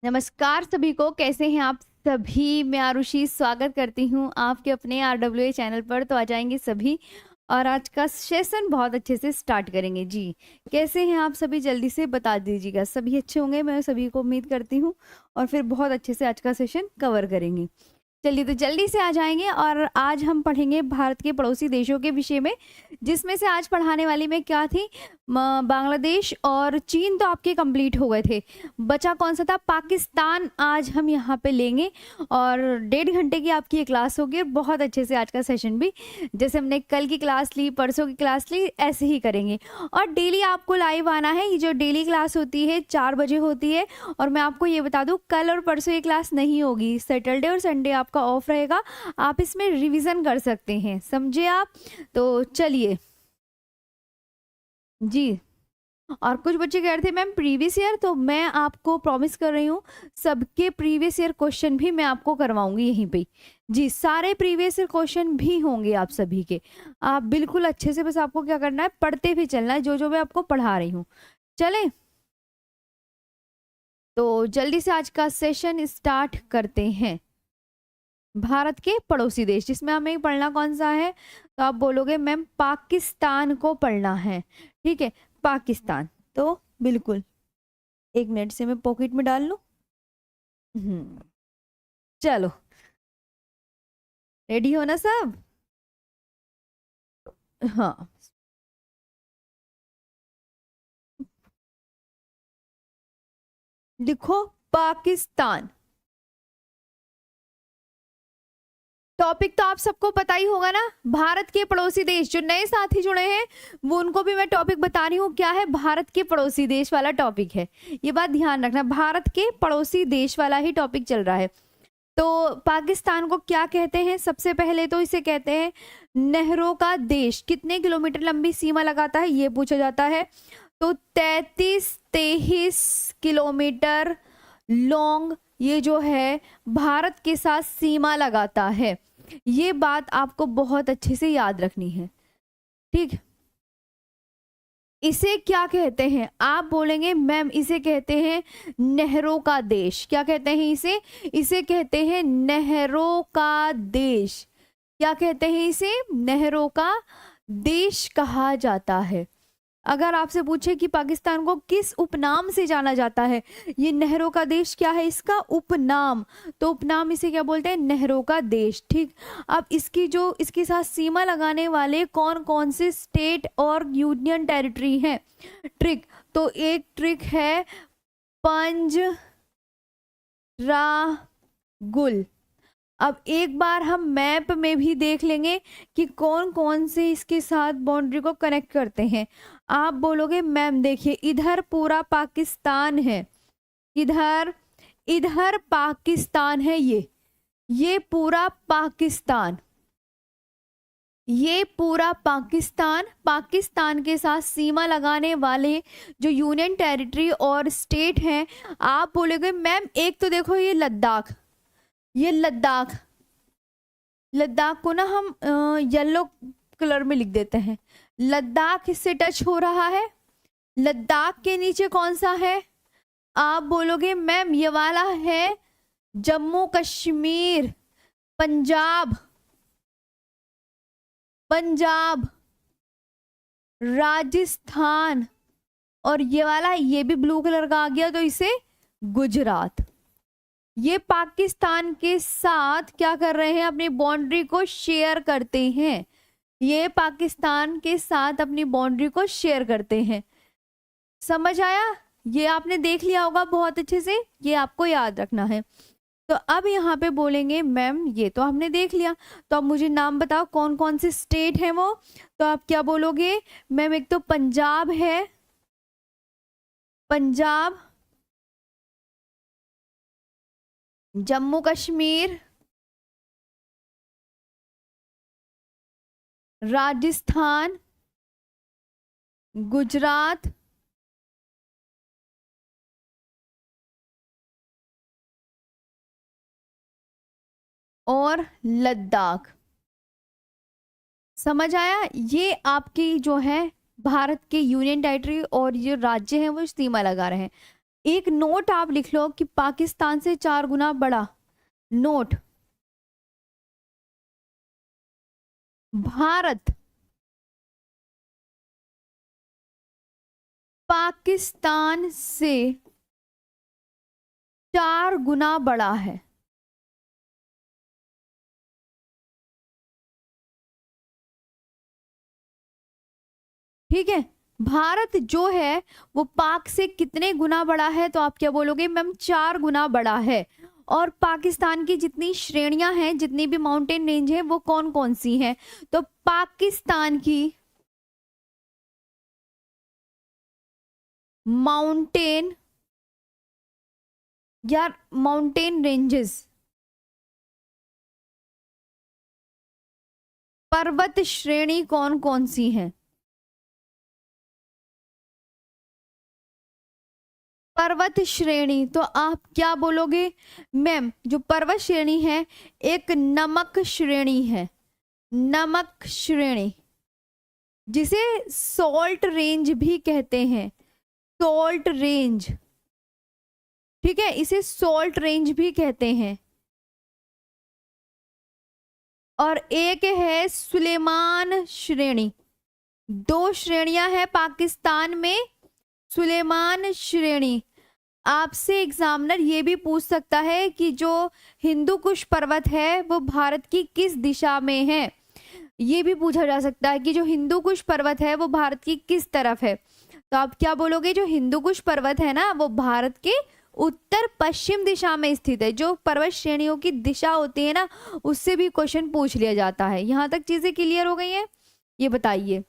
नमस्कार सभी को, कैसे हैं आप सभी। मैं आरुषि स्वागत करती हूँ आपके अपने RWA चैनल पर। तो आ जाएंगे सभी और आज का सेशन बहुत अच्छे से स्टार्ट करेंगे जी। कैसे हैं आप सभी, जल्दी से बता दीजिएगा। सभी अच्छे होंगे, मैं सभी को उम्मीद करती हूँ। और फिर बहुत अच्छे से आज का सेशन कवर करेंगे। चलिए तो जल्दी से आ जाएंगे और आज हम पढ़ेंगे भारत के पड़ोसी देशों के विषय में, जिसमें से आज पढ़ाने वाली में क्या थी, बांग्लादेश और चीन तो आपके कंप्लीट हो गए थे। बचा कौन सा था, पाकिस्तान आज हम यहाँ पे लेंगे। और 1.5 घंटे की आपकी ये क्लास होगी और बहुत अच्छे से आज का सेशन भी जैसे हमने कल की क्लास ली, परसों की क्लास ली, ऐसे ही करेंगे। और डेली आपको लाइव आना है। ये जो डेली क्लास होती है 4 बजे होती है। और मैं आपको ये बता दूं, कल और परसों ये क्लास नहीं होगी। सैटरडे और संडे आपका ऑफ रहेगा, आप इसमें रिवीजन कर सकते हैं, समझे आप। तो चलिए जी। और कुछ बच्चे कह रहे थे मैम प्रीवियस ईयर, तो मैं आपको प्रॉमिस कर रही हूँ सबके प्रीवियस ईयर क्वेश्चन भी मैं आपको करवाऊंगी यहीं पे जी। सारे प्रीवियस ईयर क्वेश्चन भी होंगे आप सभी के। आप बिल्कुल अच्छे से, बस आपको क्या करना है, पढ़ते भी चलना है जो जो मैं आपको पढ़ा रही हूँ। चले तो जल्दी से आज का सेशन स्टार्ट करते हैं। भारत के पड़ोसी देश, जिसमें हमें पढ़ना कौन सा है, तो आप बोलोगे मैम पाकिस्तान को पढ़ना है। ठीक है, पाकिस्तान। तो बिल्कुल 1 मिनट से मैं पॉकेट में डाल लूं। चलो, रेडी हो ना सब। हाँ, लिखो पाकिस्तान। टॉपिक तो आप सबको पता ही होगा ना, भारत के पड़ोसी देश। जो नए साथी जुड़े हैं वो उनको भी मैं टॉपिक बता रही हूँ, क्या है, भारत के पड़ोसी देश वाला टॉपिक है। ये बात ध्यान रखना, भारत के पड़ोसी देश वाला ही टॉपिक चल रहा है। तो पाकिस्तान को क्या कहते हैं, सबसे पहले तो इसे कहते हैं नहरों का देश। कितने किलोमीटर लंबी सीमा लगाता है ये पूछा जाता है। तो 33-23 किलोमीटर लॉन्ग ये जो है भारत के साथ सीमा लगाता है। ये बात आपको बहुत अच्छे से याद रखनी है, ठीक। इसे क्या कहते हैं, आप बोलेंगे मैम इसे कहते हैं नहरों का देश। क्या कहते हैं इसे, इसे कहते हैं नहरों का देश। क्या कहते हैं इसे, नहरों का देश कहा जाता है। अगर आपसे पूछे कि पाकिस्तान को किस उपनाम से जाना जाता है, ये नहरों का देश क्या है, इसका उपनाम। तो उपनाम इसे क्या बोलते हैं, नहरों का देश, ठीक। अब इसकी जो इसके साथ सीमा लगाने वाले कौन कौन से स्टेट और यूनियन टेरिटरी हैं, ट्रिक। तो एक ट्रिक है पंजरागुल। अब एक बार हम मैप में भी देख लेंगे कि कौन कौन से इसके साथ बाउंड्री को कनेक्ट करते हैं। आप बोलोगे मैम देखिए इधर पूरा पाकिस्तान है, इधर इधर पाकिस्तान है, ये पूरा पाकिस्तान, ये पूरा पाकिस्तान। पाकिस्तान के साथ सीमा लगाने वाले जो यूनियन टेरिटरी और स्टेट हैं, आप बोलोगे मैम एक तो देखो ये लद्दाख, ये लद्दाख, लद्दाख को ना हम येलो कलर में लिख देते हैं। लद्दाख इससे टच हो रहा है। लद्दाख के नीचे कौन सा है, आप बोलोगे मैम ये वाला है जम्मू कश्मीर, पंजाब, पंजाब, राजस्थान। और ये वाला, ये भी ब्लू कलर का आ गया, तो इसे गुजरात। ये पाकिस्तान के साथ क्या कर रहे हैं, अपनी बाउंड्री को शेयर करते हैं। ये पाकिस्तान के साथ अपनी बाउंड्री को शेयर करते हैं। समझ आया, ये आपने देख लिया होगा बहुत अच्छे से, ये आपको याद रखना है। तो अब यहाँ पे बोलेंगे मैम ये तो हमने देख लिया, तो अब मुझे नाम बताओ कौन कौन से स्टेट हैं वो। तो आप क्या बोलोगे मैम, एक तो पंजाब है, पंजाब, जम्मू कश्मीर, राजस्थान, गुजरात, और लद्दाख। समझ आया, ये आपकी जो है भारत के यूनियन टेरिटरी और ये राज्य हैं वो सीमा लगा रहे हैं। एक नोट आप लिख लो कि पाकिस्तान से 4 गुना बड़ा। नोट। भारत पाकिस्तान से 4 गुना बड़ा है। ठीक है। भारत जो है वो पाक से कितने गुना बड़ा है, तो आप क्या बोलोगे मैम 4 गुना बड़ा है। और पाकिस्तान की जितनी श्रेणियां हैं, जितनी भी माउंटेन रेंज है, वो कौन कौन सी हैं, तो पाकिस्तान की माउंटेन या माउंटेन रेंजेस, पर्वत श्रेणी कौन कौन सी हैं। पर्वत श्रेणी, तो आप क्या बोलोगे मैम, जो पर्वत श्रेणी है एक नमक श्रेणी है। नमक श्रेणी, जिसे सॉल्ट रेंज भी कहते हैं। सॉल्ट रेंज, ठीक है, इसे सॉल्ट रेंज भी कहते हैं। और एक है सुलेमान श्रेणी। 2 श्रेणियां हैं पाकिस्तान में। सुलेमान श्रेणी, आपसे एग्जामिनर ये भी पूछ सकता है कि जो हिंदू कुश पर्वत है वो भारत की किस दिशा में है। ये भी पूछा जा सकता है कि जो हिंदू कुश पर्वत है वो भारत की किस तरफ है। तो आप क्या बोलोगे, जो हिंदू कुश पर्वत है ना वो भारत के उत्तर पश्चिम दिशा में स्थित है। जो पर्वत श्रेणियों की दिशा होती है ना, उससे भी क्वेश्चन पूछ लिया जाता है। यहां तक चीजें क्लियर हो गई हैं, ये बताइए।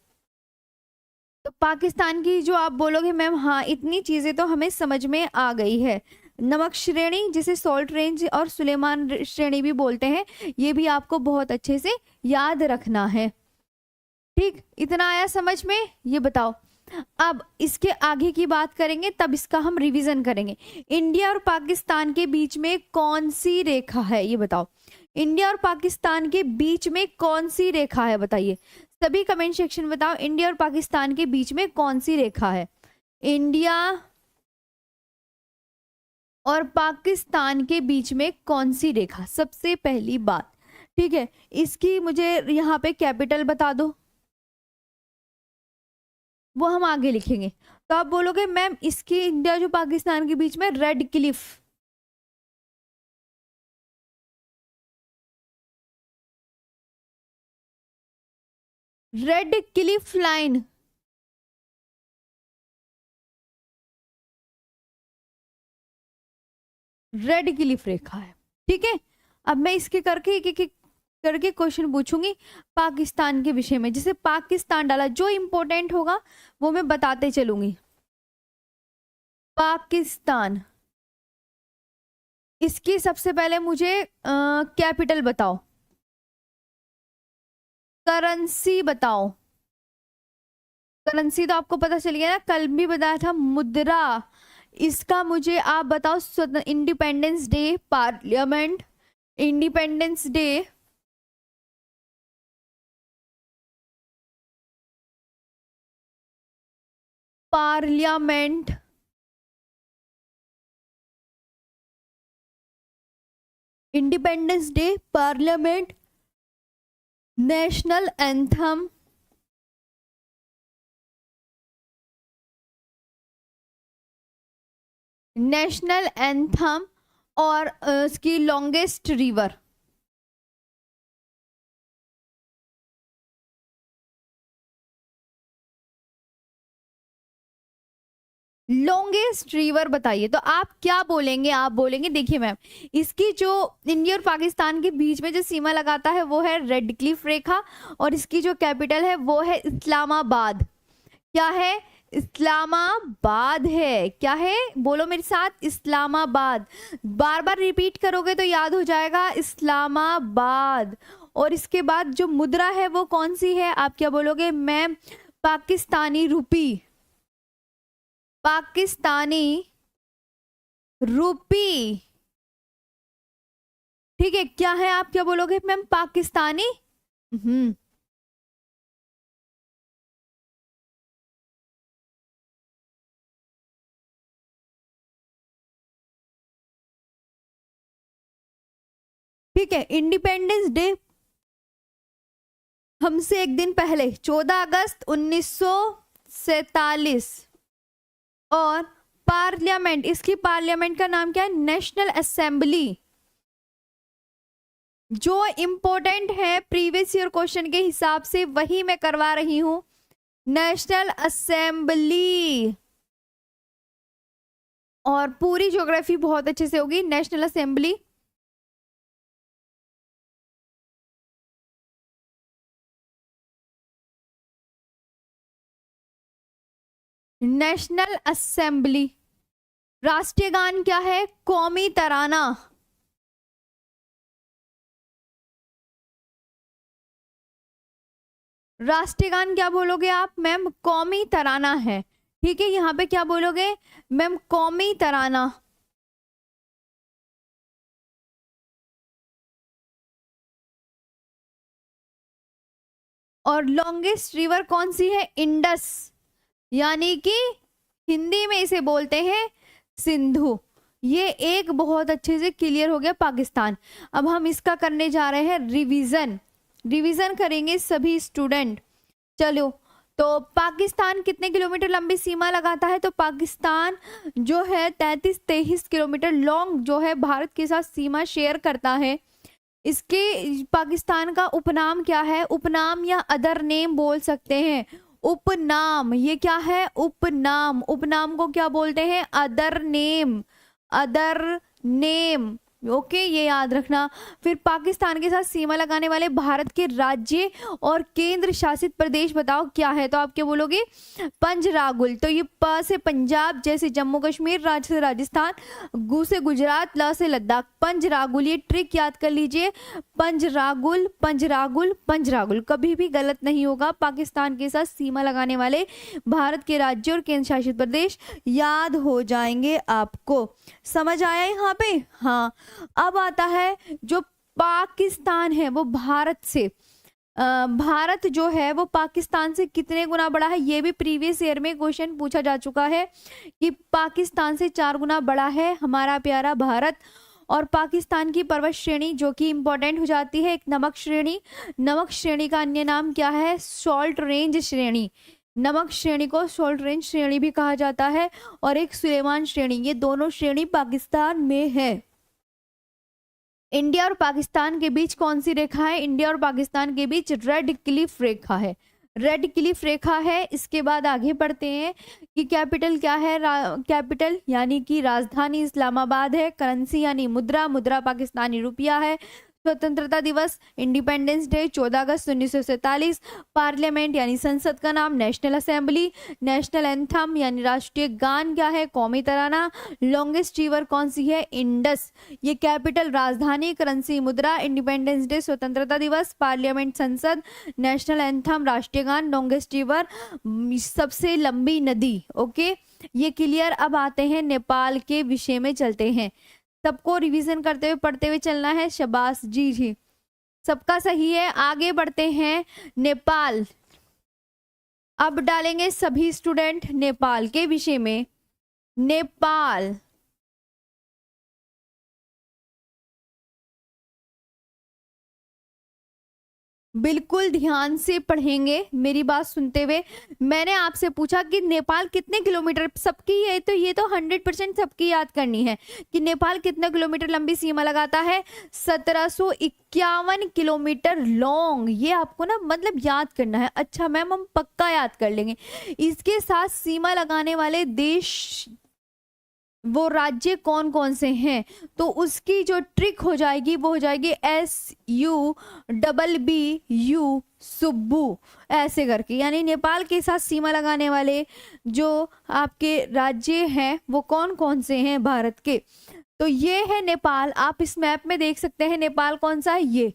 तो पाकिस्तान की जो आप बोलोगे मैम, हाँ इतनी चीजें तो हमें समझ में आ गई है। नमक श्रेणी जिसे सॉल्ट रेंज और सुलेमान श्रेणी भी बोलते हैं, ये भी आपको बहुत अच्छे से याद रखना है। ठीक, इतना आया समझ में, ये बताओ। अब इसके आगे की बात करेंगे, तब इसका हम रिवीजन करेंगे। इंडिया और पाकिस्तान के बीच में कौन सी रेखा है, ये बताओ। इंडिया और पाकिस्तान के बीच में कौन सी रेखा है, बताइए। सभी कमेंट सेक्शन में बताओ, इंडिया और पाकिस्तान के बीच में कौन सी रेखा है। इंडिया और पाकिस्तान के बीच में कौन सी रेखा, सबसे पहली बात। ठीक है, इसकी मुझे यहाँ पे कैपिटल बता दो, वो हम आगे लिखेंगे। तो आप बोलोगे मैम इसकी इंडिया जो पाकिस्तान के बीच में Radcliffe. Radcliffe line, Radcliffe रेखा है। ठीक है, अब मैं इसके करके एक एक करके क्वेश्चन पूछूंगी पाकिस्तान के विषय में। जैसे पाकिस्तान डाला, जो इंपॉर्टेंट होगा वो मैं बताते चलूंगी। पाकिस्तान, इसकी सबसे पहले मुझे कैपिटल बताओ, करेंसी बताओ। करेंसी तो आपको पता चल गया ना, कल भी बताया था, मुद्रा। इसका मुझे आप बताओ, independence day, parliament, independence day, parliament, independence day, parliament, national anthem, national anthem, और उसकी लॉन्गेस्ट रिवर। लॉन्गेस्ट रिवर बताइए, तो आप क्या बोलेंगे, आप बोलेंगे देखिए मैम, इसकी जो इंडिया और पाकिस्तान के बीच में जो सीमा लगाता है वो है रेड क्लिफ रेखा, और इसकी जो कैपिटल है वो है इस्लामाबाद। क्या है, इस्लामाबाद है। क्या है, बोलो मेरे साथ, इस्लामाबाद। बार बार रिपीट करोगे तो याद हो जाएगा, इस्लामाबाद। और इसके बाद जो मुद्रा है वो कौन सी है, आप क्या बोलोगे मैम, पाकिस्तानी रुपी। पाकिस्तानी रुपी। ठीक है, क्या है, आप क्या बोलोगे मैम, पाकिस्तानी। हम्म, ठीक है। इंडिपेंडेंस डे हमसे एक दिन पहले 14 अगस्त 1947। और पार्लियामेंट, इसकी पार्लियामेंट का नाम क्या है? National assembly. जो इंपॉर्टेंट है प्रीवियस ईयर क्वेश्चन के हिसाब से वही मैं करवा रही हूं, नेशनल असेंबली। और पूरी ज्योग्राफी बहुत अच्छे से होगी। National assembly national assembly. राष्ट्रीय गान क्या है? कौमी तराना। राष्ट्रीय गान क्या बोलोगे आप मैम? कौमी तराना है। ठीक है, यहाँ पे क्या बोलोगे मैम? कौमी तराना। और लॉन्गेस्ट रिवर कौन सी है? इंडस, यानी कि हिंदी में इसे बोलते हैं सिंधु। ये एक बहुत अच्छे से क्लियर हो गया पाकिस्तान। अब हम इसका करने जा रहे हैं रिवीजन। रिवीजन करेंगे सभी स्टूडेंट। चलो, तो पाकिस्तान कितने किलोमीटर लंबी सीमा लगाता है? तो पाकिस्तान जो है 33 किलोमीटर लॉन्ग जो है भारत के साथ सीमा शेयर करता है। इसके पाकिस्तान का उपनाम क्या है? उपनाम या अदर नेम बोल सकते हैं। उपनाम, ये क्या है? उपनाम। उपनाम को क्या बोलते हैं? Other name. Other name, okay, ये याद रखना। फिर पाकिस्तान के साथ सीमा लगाने वाले भारत के राज्य और केंद्र शासित प्रदेश बताओ क्या है? तो आप क्या बोलोगे? पंजरागुल। तो ये प से पंजाब, जैसे जम्मू कश्मीर, राज से राजस्थान, गु से गुजरात, ल से लद्दाख। पंजरागुल, ये ट्रिक याद कर लीजिए। पंजरागुल, पंजरागुल, पंजरागुल, कभी भी गलत नहीं होगा। पाकिस्तान के साथ सीमा लगाने वाले भारत के राज्य और केंद्र शासित प्रदेश याद हो जाएंगे आपको। समझ आया यहाँ पे? हाँ। अब आता है जो पाकिस्तान है वो भारत से, भारत जो है वो पाकिस्तान से कितने गुना बड़ा है? ये भी प्रीवियस ईयर में क्वेश्चन पूछा जा चुका है कि पाकिस्तान से 4 गुना बड़ा है हमारा प्यारा भारत। और पाकिस्तान की पर्वत श्रेणी जो कि इंपॉर्टेंट हो जाती है, एक नमक श्रेणी। नमक श्रेणी का अन्य नाम क्या है? सॉल्ट रेंज श्रेणी। नमक श्रेणी को सॉल्ट रेंज श्रेणी भी कहा जाता है। और एक सुलेमान श्रेणी, ये दोनों श्रेणी पाकिस्तान में है। इंडिया और पाकिस्तान के बीच कौन सी रेखा है? इंडिया और पाकिस्तान के बीच रेड क्लिफ रेखा है। रेड क्लिफ रेखा है। इसके बाद आगे बढ़ते हैं कि कैपिटल क्या है? कैपिटल यानी कि राजधानी इस्लामाबाद है। करेंसी यानी मुद्रा, मुद्रा पाकिस्तानी रुपया है। स्वतंत्रता दिवस इंडिपेंडेंस डे 14 अगस्त 1947। पार्लियामेंट यानी संसद का नाम नेशनल असेंबली। नेशनल एंथम यानी राष्ट्रीय गान क्या है? कौमी तराना। लॉन्गेस्ट रिवर कौन सी है? इंडस। ये कैपिटल, राजधानी, करेंसी, मुद्रा, इंडिपेंडेंस डे, स्वतंत्रता दिवस, पार्लियामेंट, संसद, नेशनल एंथम, राष्ट्रीय गान, लॉन्गेस्ट रिवर, सबसे लंबी नदी। ओके, ये क्लियर। अब आते हैं नेपाल के विषय में, चलते हैं। सबको रिवीजन करते हुए पढ़ते हुए चलना है। शाबाश, जी जी, सबका सही है। आगे बढ़ते हैं। नेपाल, अब डालेंगे सभी स्टूडेंट नेपाल के विषय में। नेपाल, बिल्कुल ध्यान से पढ़ेंगे मेरी बात सुनते हुए। मैंने आपसे पूछा कि नेपाल कितने किलोमीटर, सबकी है तो ये तो 100% सबकी याद करनी है कि नेपाल कितना किलोमीटर लंबी सीमा लगाता है? 1751 किलोमीटर लॉन्ग। ये आपको ना मतलब याद करना है। अच्छा मैम, हम पक्का याद कर लेंगे। इसके साथ सीमा लगाने वाले देश, वो राज्य कौन कौन से हैं? तो उसकी जो ट्रिक हो जाएगी वो हो जाएगी SUBBU, सुब्बू, ऐसे करके। यानी नेपाल के साथ सीमा लगाने वाले जो आपके राज्य हैं वो कौन कौन से हैं भारत के? तो ये है नेपाल। आप इस मैप में देख सकते हैं नेपाल कौन सा है। ये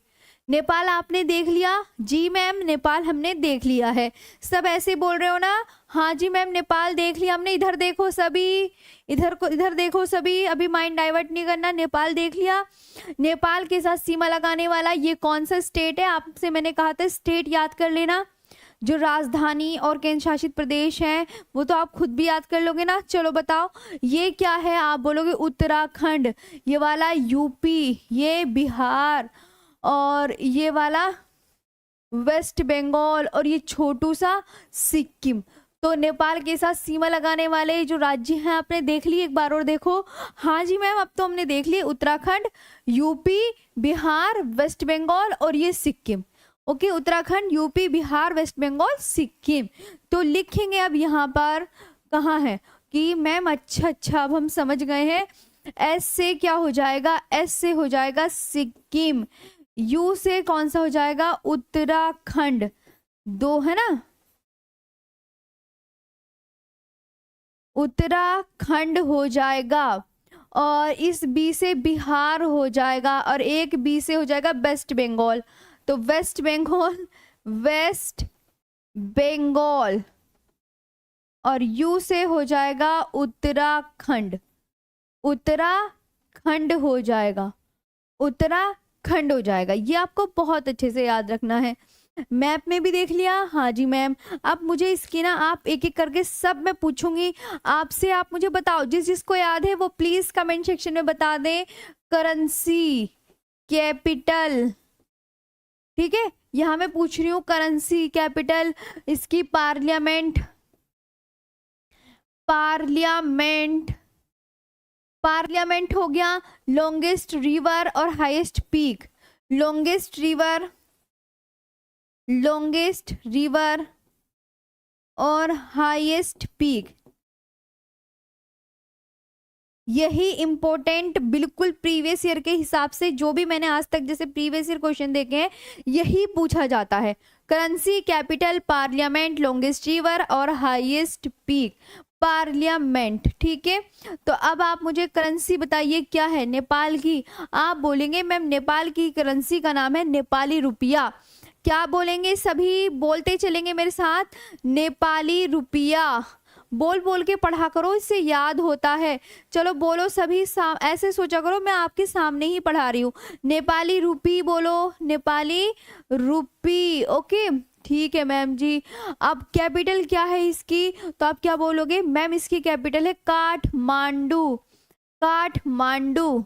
नेपाल आपने देख लिया? जी मैम, नेपाल हमने देख लिया है। सब ऐसे बोल रहे हो ना? हाँ जी मैम, नेपाल देख लिया हमने। इधर देखो सभी, इधर देखो सभी, अभी माइंड डाइवर्ट नहीं करना। नेपाल देख लिया। नेपाल के साथ सीमा लगाने वाला ये कौन सा स्टेट है? आपसे मैंने कहा था स्टेट याद कर लेना। जो राजधानी और केंद्र शासित प्रदेश है वो तो आप खुद भी याद कर लोगे ना। चलो बताओ ये क्या है, आप बोलोगे उत्तराखंड, ये वाला यूपी, ये बिहार, और ये वाला वेस्ट बंगाल, और ये छोटू सा सिक्किम। तो नेपाल के साथ सीमा लगाने वाले जो राज्य हैं आपने देख लिए, एक बार और देखो। हाँ जी मैम, अब तो हमने देख लिए उत्तराखंड, यूपी, बिहार, वेस्ट बंगाल और ये Sikkim. Okay, Uttarakhand, UP, Bihar, West Bengal, Sikkim. तो लिखेंगे अब यहाँ पर कहाँ है कि मैम अच्छा अब हम समझ गए हैं। एस से क्या हो जाएगा, एस से हो जाएगा सिक्किम, यू से कौन सा हो जाएगा, उत्तराखंड, दो है ना, उत्तराखंड हो जाएगा, और इस बी से बिहार हो जाएगा, और एक बी से हो जाएगा वेस्ट बंगाल। तो वेस्ट बंगाल, वेस्ट बंगाल, और यू से हो जाएगा उत्तराखंड, उत्तराखंड हो जाएगा, उत्तराखंड हो जाएगा। ये आपको बहुत अच्छे से याद रखना है। मैप में भी देख लिया, हाँ जी मैम। अब मुझे इसकी ना आप एक एक करके सब मैं पूछूंगी आपसे, आप मुझे बताओ, जिसको याद है वो प्लीज कमेंट सेक्शन में बता दें। करेंसी, कैपिटल, ठीक है, यहां मैं पूछ रही हूँ करेंसी, कैपिटल, इसकी पार्लियामेंट, पार्लियामेंट, पार्लियामेंट हो गया, लॉन्गेस्ट रिवर और highest peak, longest river, longest river और हाईएस्ट पीक। यही इंपॉर्टेंट बिल्कुल प्रीवियस ईयर के हिसाब से, जो भी मैंने आज तक जैसे प्रीवियस ईयर क्वेश्चन देखे हैं यही पूछा जाता है। Currency, capital, parliament, longest river और हाईएस्ट पीक। पार्लियामेंट, ठीक है। तो अब आप मुझे करेंसी बताइए क्या है, नेपाल की। आप बोलेंगे मैम नेपाल की करेंसी का नाम है नेपाली रुपया। क्या बोलेंगे, सभी बोलते चलेंगे मेरे साथ, नेपाली रुपया। बोल बोल के पढ़ा करो, इससे याद होता है। चलो बोलो सभी, ऐसे सोचा करो मैं आपके सामने ही पढ़ा रही हूँ। नेपाली रूपी बोलो, नेपाली रूपी। ओके ठीक है मैम जी। अब कैपिटल क्या है इसकी, तो आप क्या बोलोगे मैम, इसकी कैपिटल है काठमांडू, काठमांडू।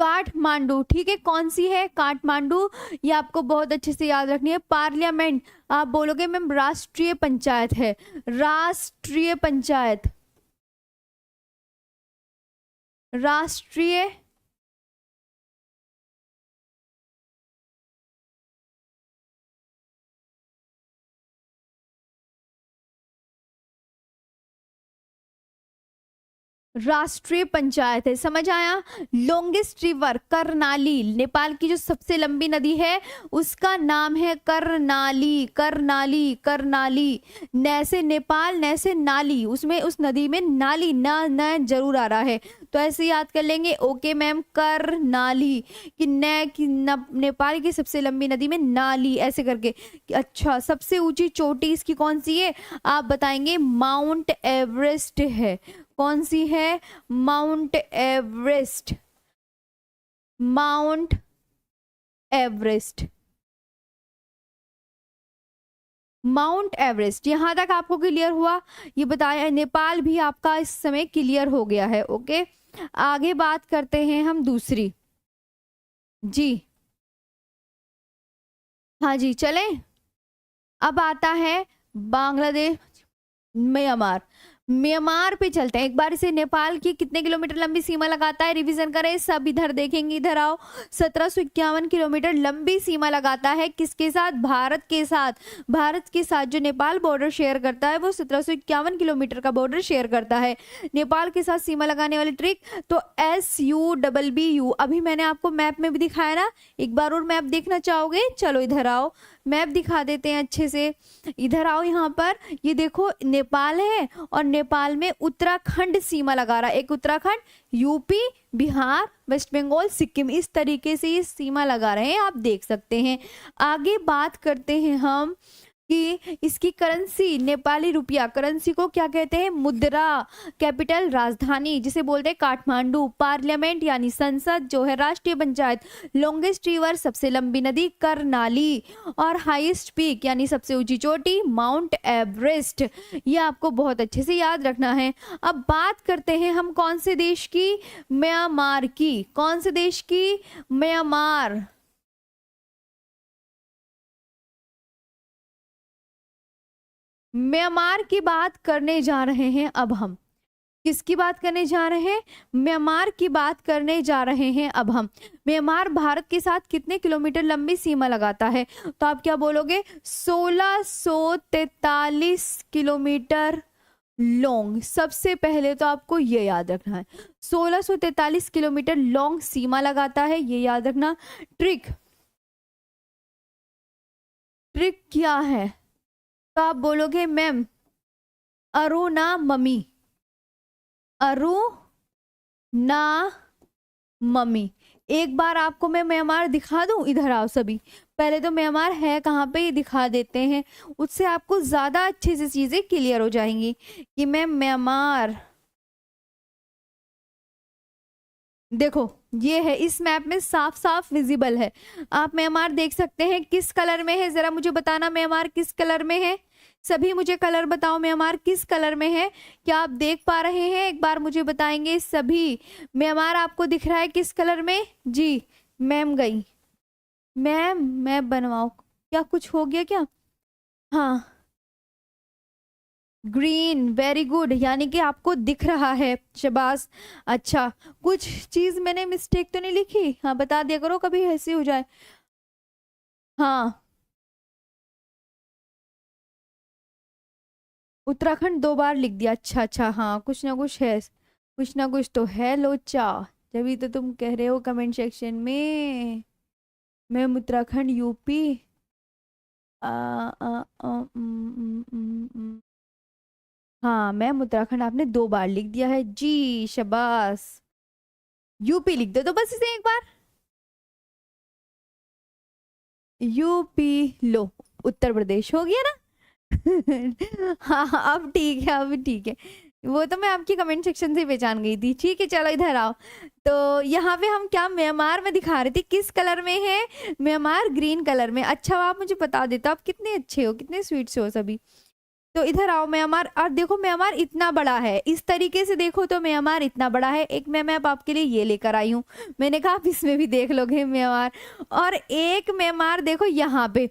काठमांडू, ठीक है, कौन सी है, काठमांडू। ये आपको बहुत अच्छे से याद रखनी है। पार्लियामेंट, आप बोलोगे मैम राष्ट्रीय पंचायत है, राष्ट्रीय पंचायत, राष्ट्रीय राष्ट्रीय पंचायत है, समझ आया। लॉन्गेस्ट रिवर करनाली, नेपाल की जो सबसे लंबी नदी है उसका नाम है करनाली, करनाली, करनाली। न से नेपाल, न से नाली, उसमें उस नदी में नाली न जरूर आ रहा है, तो ऐसे याद कर लेंगे। ओके मैम, करनाली कि नेपाल की सबसे लंबी नदी में नाली, ऐसे करके। अच्छा, सबसे ऊंची चोटी इसकी कौन सी है, आप बताएंगे माउंट एवरेस्ट है। कौन सी है, mount Everest, mount Everest, mount Everest. यहां तक आपको क्लियर हुआ, ये बताया। नेपाल भी आपका इस समय क्लियर हो गया है। ओके, आगे बात करते हैं हम दूसरी जी। हाँ जी चलें। अब आता है बांग्लादेश, म्यांमार। म्यांमार पे चलते हैं एक बार। इसे नेपाल की कितने किलोमीटर लंबी सीमा लगाता है, रिवीजन करें सब, इधर देखेंगे, इधर आओ। 1751 किलोमीटर लंबी सीमा लगाता है, किसके साथ, भारत के साथ। भारत के साथ जो नेपाल बॉर्डर शेयर करता है वो 1751 किलोमीटर का बॉर्डर शेयर करता है। नेपाल के साथ सीमा लगाने वाली ट्रिक, तो SUBBU, अभी मैंने आपको मैप में भी दिखाया ना, एक बार और मैप देखना चाहोगे, चलो इधर आओ, मैप दिखा देते हैं अच्छे से। इधर आओ, यहाँ पर ये देखो नेपाल है, और नेपाल में उत्तराखंड सीमा लगा रहा है। एक उत्तराखंड, यूपी, बिहार, वेस्ट बंगाल, सिक्किम, इस तरीके से ये सीमा लगा रहे हैं, आप देख सकते हैं। आगे बात करते हैं हम कि इसकी करेंसी नेपाली रुपया, करेंसी को क्या कहते हैं, मुद्रा। कैपिटल राजधानी जिसे बोलते हैं काठमांडू। पार्लियामेंट यानी संसद जो है, राष्ट्रीय पंचायत। लॉन्गेस्ट रिवर सबसे लंबी नदी करनाली। और हाईएस्ट पीक यानी सबसे ऊंची चोटी माउंट एवरेस्ट। ये आपको बहुत अच्छे से याद रखना है। अब बात करते हैं हम कौन से देश की, म्यांमार की। कौन से देश की, म्यांमार। म्यांमार की बात करने जा रहे हैं अब हम। किसकी बात करने जा रहे हैं, म्यांमार की बात करने जा रहे हैं अब हम। म्यांमार भारत के साथ कितने किलोमीटर लंबी सीमा लगाता है, तो आप क्या बोलोगे, 1643 किलोमीटर लॉन्ग। सबसे पहले तो आपको ये याद रखना है, 1643 किलोमीटर लॉन्ग सीमा लगाता है, ये याद रखना। ट्रिक, ट्रिक क्या है, तो आप बोलोगे ma'am Aruna mummy, Aruna mummy. एक बार आपको मैं म्यांमार दिखा दूं, इधर आओ सभी। पहले तो म्यांमार है कहाँ पे ये दिखा देते हैं, उससे आपको ज्यादा अच्छे से चीजें क्लियर हो जाएंगी कि मैं म्यांमार। देखो ये है, इस मैप में साफ साफ विजिबल है। आप म्यांमार देख सकते हैं, किस कलर में है जरा मुझे बताना, म्यांमार किस कलर में है। सभी मुझे कलर बताओ, म्यांमार किस कलर में है, क्या आप देख पा रहे हैं, एक बार मुझे बताएंगे सभी। म्यांमार आपको दिख रहा है किस कलर में, जी। मैम गई, मैम मैं बनवाओ, क्या कुछ हो गया क्या, हाँ ग्रीन, वेरी गुड, यानी कि आपको दिख रहा है, शबाश। अच्छा, कुछ चीज मैंने मिस्टेक तो नहीं लिखी, हाँ बता दिया करो कभी ऐसी हो जाए। हाँ उत्तराखंड 2 बार लिख दिया, अच्छा अच्छा, हाँ कुछ ना कुछ है, कुछ ना कुछ तो है लोचा, तभी तो तुम कह रहे हो कमेंट सेक्शन में मैम उत्तराखंड यूपी। आ, आ, आ, हाँ मैम उत्तराखंड आपने 2 बार लिख दिया है जी, शबाश। यूपी लिख दो तो बस इसे एक बार, यूपी लो, उत्तर प्रदेश हो गया ना। हाँ हाँ, अब ठीक है, अब ठीक है। वो तो मैं आपकी कमेंट सेक्शन से ही पहचान गई थी। ठीक है चलो इधर आओ। तो यहाँ पे हम क्या म्यांमार में दिखा रहे थे, किस कलर में है, म्यांमार ग्रीन कलर में। अच्छा आप मुझे बता देते, आप कितने अच्छे हो, कितने स्वीट से हो सभी। तो इधर आओ म्यांमार, और देखो म्यांमार इतना बड़ा है, इस तरीके से देखो तो म्यांमार इतना बड़ा है। एक मैं मैप आपके लिए ये लेकर आई हूँ, मैंने कहा आप इसमें भी देख लोगे म्यांमार। और एक म्यांमार देखो यहाँ पे।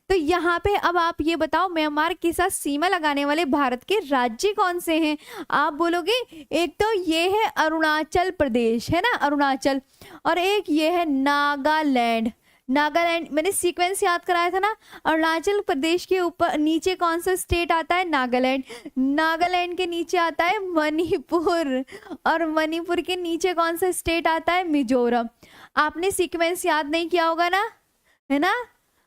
तो यहाँ पे अब आप ये बताओ, म्यांमार के साथ सीमा लगाने वाले भारत के राज्य कौन से हैं। आप बोलोगे एक तो ये है अरुणाचल प्रदेश, है ना अरुणाचल, और एक ये है नागालैंड। नागालैंड मैंने सीक्वेंस याद कराया था ना, अरुणाचल प्रदेश के ऊपर नीचे कौन सा स्टेट आता है, नागालैंड। नागालैंड के नीचे आता है मणिपुर, और मणिपुर के नीचे कौन सा स्टेट आता है, मिजोरम। आपने सीक्वेंस याद नहीं किया होगा ना, है ना,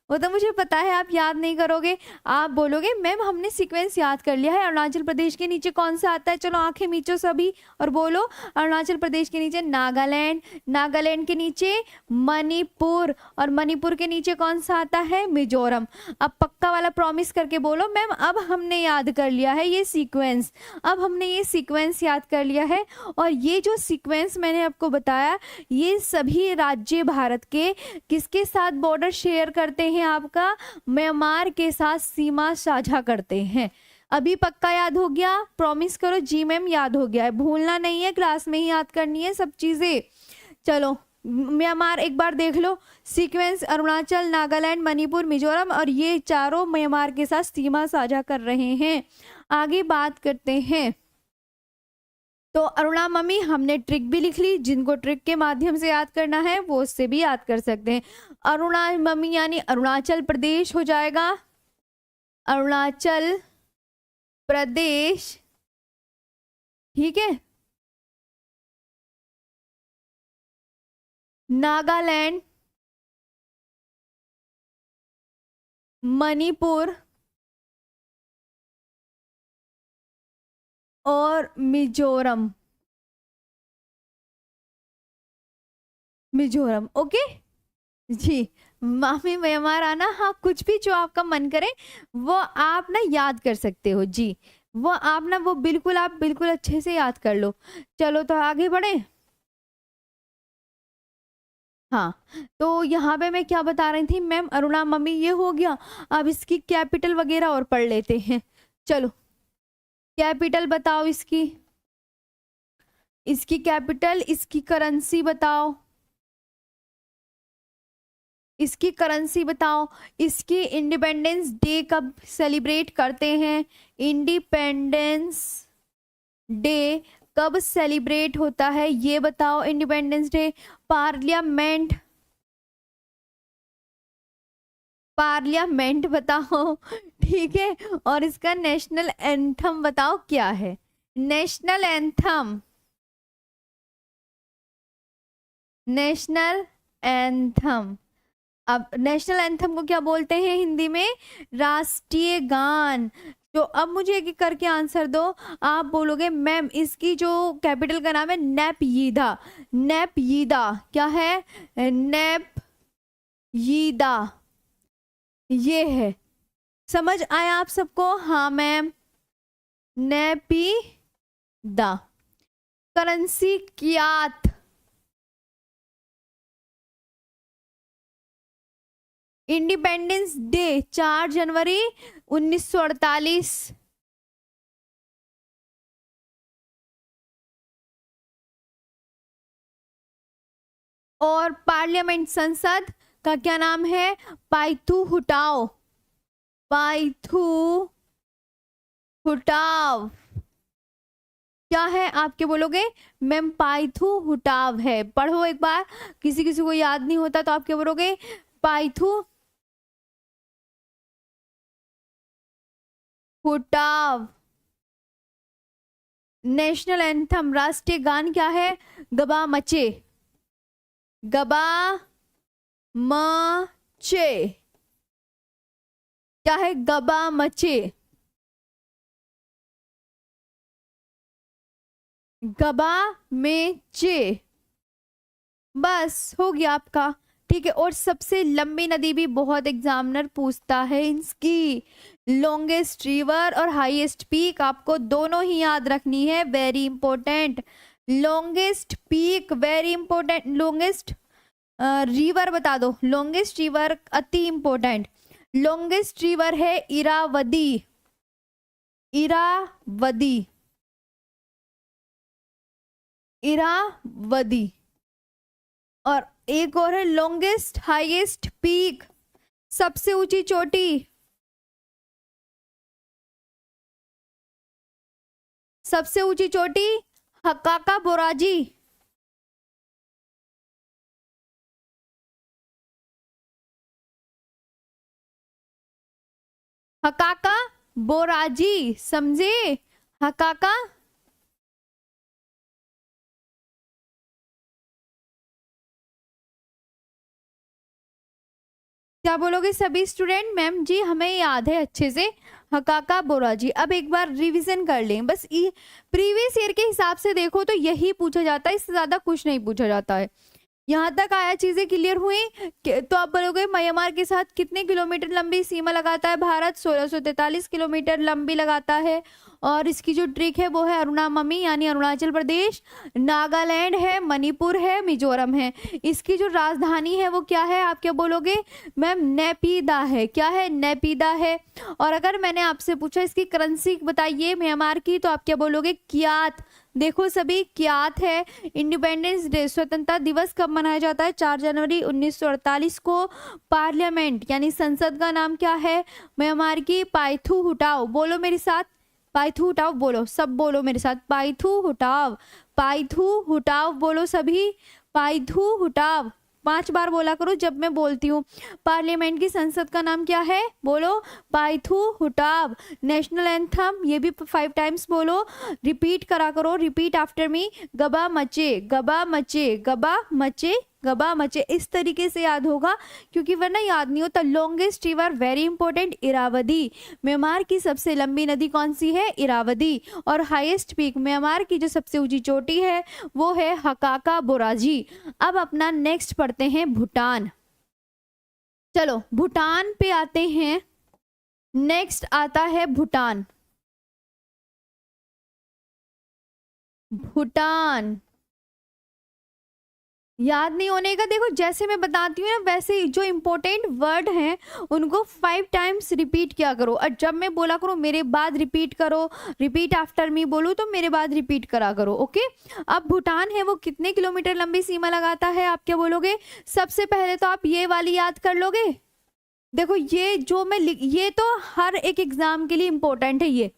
वो तो मुझे पता है आप याद नहीं करोगे। आप बोलोगे मैम हमने सीक्वेंस याद कर लिया है, अरुणाचल प्रदेश के नीचे कौन सा आता है, चलो आंखें मीचो सभी और बोलो। अरुणाचल प्रदेश के नीचे नागालैंड, नागालैंड के नीचे मणिपुर, और मणिपुर के नीचे कौन सा आता है, मिजोरम। अब पक्का वाला प्रॉमिस करके बोलो मैम अब हमने याद कर लिया है ये सीक्वेंस, अब हमने ये सीक्वेंस याद कर लिया है। और ये जो सीक्वेंस मैंने आपको बताया, ये सभी राज्य भारत के किसके साथ बॉर्डर शेयर करते हैं, आपका म्यांमार के साथ सीमा साझा करते हैं। अभी पक्का याद हो गया, प्रॉमिस करो जी मैम याद हो गया है, भूलना नहीं है, क्लास में ही याद करनी है सब चीजें। चलो म्यांमार एक बार देख लो, सीक्वेंस अरुणाचल, नागालैंड, मणिपुर, मिजोरम, और ये चारों म्यांमार के साथ सीमा साझा कर रहे हैं। आगे बात करते हैं। तो अरुणा मम्मी हमने ट्रिक भी लिख ली, जिनको ट्रिक के माध्यम से याद करना है वो उससे भी याद कर सकते हैं। अरुणा मम्मी यानी अरुणाचल प्रदेश हो जाएगा, अरुणाचल प्रदेश, ठीक है। नागालैंड, मणिपुर और मिजोरम, मिजोरम ओके जी, मामी म्यांमार आना, हाँ, कुछ भी जो आपका मन करे वो आप ना याद कर सकते हो। जी, वो आप ना वो बिल्कुल आप बिल्कुल अच्छे से याद कर लो। चलो तो आगे बढ़ें? हाँ, तो यहाँ पे मैं क्या बता रही थी मैम, अरुणा मम्मी ये हो गया। अब इसकी कैपिटल वगैरह और पढ़ लेते हैं। चलो, कैपिटल बताओ इसकी। इसकी कैपिटल, इसकी करेंसी बताओ। इसकी करेंसी बताओ। इसकी इंडिपेंडेंस डे कब सेलिब्रेट करते हैं? इंडिपेंडेंस डे कब सेलिब्रेट होता है ये बताओ, इंडिपेंडेंस डे। पार्लियामेंट, पार्लियामेंट बताओ। ठीक है, और इसका नेशनल एंथम बताओ क्या है? National anthem, national anthem. अब नेशनल एंथम को क्या बोलते हैं हिंदी में? राष्ट्रीय गान। तो अब मुझे एक एक करके आंसर दो। आप बोलोगे मैम इसकी जो कैपिटल का नाम है नेपयीदा। नेपयीदा क्या है? नेपयीदा ये है। समझ आया आप सबको? हाँ मैम, नेपीदा। करेंसी कियात। इंडिपेंडेंस डे 4 जनवरी 1948। और पार्लियामेंट संसद का क्या नाम है? पाइथू हुटाओ। पाइथू हुटाव क्या है आपके बोलोगे? मैम पाइथू हुटाव है। पढ़ो एक बार, किसी किसी को याद नहीं होता तो आप क्या बोलोगे? पाइथू हुटाव। नेशनल एंथम, राष्ट्रीय गान क्या है? गबा मचे। गबा मचे क्या है? गबा मचे। गबा में चे। बस हो गया आपका। ठीक है, और सबसे लंबी नदी भी बहुत एग्जामिनर पूछता है इसकी। लॉन्गेस्ट रिवर और हाईएस्ट पीक आपको दोनों ही याद रखनी है, very important. Longest peak very important. Longest river बता दो। लॉन्गेस्ट रिवर अति इंपॉर्टेंट। लॉन्गेस्ट रिवर है इरावदी। इरावदी, इरावदी। और एक और है लॉन्गेस्ट हाईएस्ट पीक, सबसे ऊंची चोटी। सबसे ऊंची चोटी हकाका बोराजी। हकाका बोराजी, समझे? हकाका। क्या बोलोगे सभी स्टूडेंट? मैम जी हमें याद है अच्छे से, हकाका बोराजी। अब एक बार रिवीजन कर लें बस। प्रीवियस ईयर के हिसाब से देखो तो यही पूछा जाता है, इससे ज्यादा कुछ नहीं पूछा जाता है। यहाँ तक आया, चीजें क्लियर हुई? तो आप बोलोगे म्यांमार के साथ कितने किलोमीटर लंबी सीमा लगाता है भारत? 1643 किलोमीटर लंबी लगाता है। और इसकी जो ट्रिक है वो है अरुणाममी, यानी अरुणाचल प्रदेश, नागालैंड है, मणिपुर है, मिजोरम है। इसकी जो राजधानी है वो क्या है? आप क्या बोलोगे? मैम नेपीदा है। क्या है? नेपीदा है। और अगर मैंने आपसे पूछा इसकी करेंसी बताइए म्यांमार की, तो आप क्या बोलोगे? कियात। देखो सभी, कियात है। इंडिपेंडेंस डे, स्वतंत्रता दिवस कब मनाया जाता है? 4 जनवरी 1948 को। पार्लियामेंट यानी संसद का नाम क्या है म्यांमार की? पाइथू हुटाओ। बोलो मेरे साथ, पाइथू हुटाओ बोलो, सब बोलो मेरे साथ, पाइथू हुटाव। पाइथू हुटाव बोलो सभी, पाइथू हुटाव। 5 बार बोला करो जब मैं बोलती हूँ। पार्लियामेंट की संसद का नाम क्या है? बोलो, पाइथू हुटाव। नेशनल एंथम ये भी 5 टाइम्स बोलो, रिपीट करा करो, रिपीट आफ्टर मी। गबा मचे, गबा मचे, गबा मचे, गबा मचे। इस तरीके से याद होगा, क्योंकि वरना याद नहीं होता। Longest river very important, Irrawaddy. Myanmar की सबसे लंबी नदी कौन सी है? इरावदी। और हाईएस्ट पीक, म्यांमार की जो सबसे ऊंची चोटी है वो है हकाका बोराजी। अब अपना नेक्स्ट पढ़ते हैं भूटान। चलो भूटान पे आते हैं। नेक्स्ट आता है भूटान। भूटान याद नहीं होने का, देखो जैसे मैं बताती हूँ ना वैसे जो इंपॉर्टेंट वर्ड हैं उनको 5 टाइम्स रिपीट किया करो, और जब मैं बोला करूँ मेरे बाद रिपीट करो, रिपीट आफ्टर मी बोलूँ तो मेरे बाद रिपीट करा करो। ओके, अब भूटान है वो कितने किलोमीटर लंबी सीमा लगाता है, आप क्या बोलोगे? सबसे पहले तो आप ये वाली याद कर लोगे। देखो ये जो ये तो हर एक एग्जाम के लिए इंपॉर्टेंट है, ये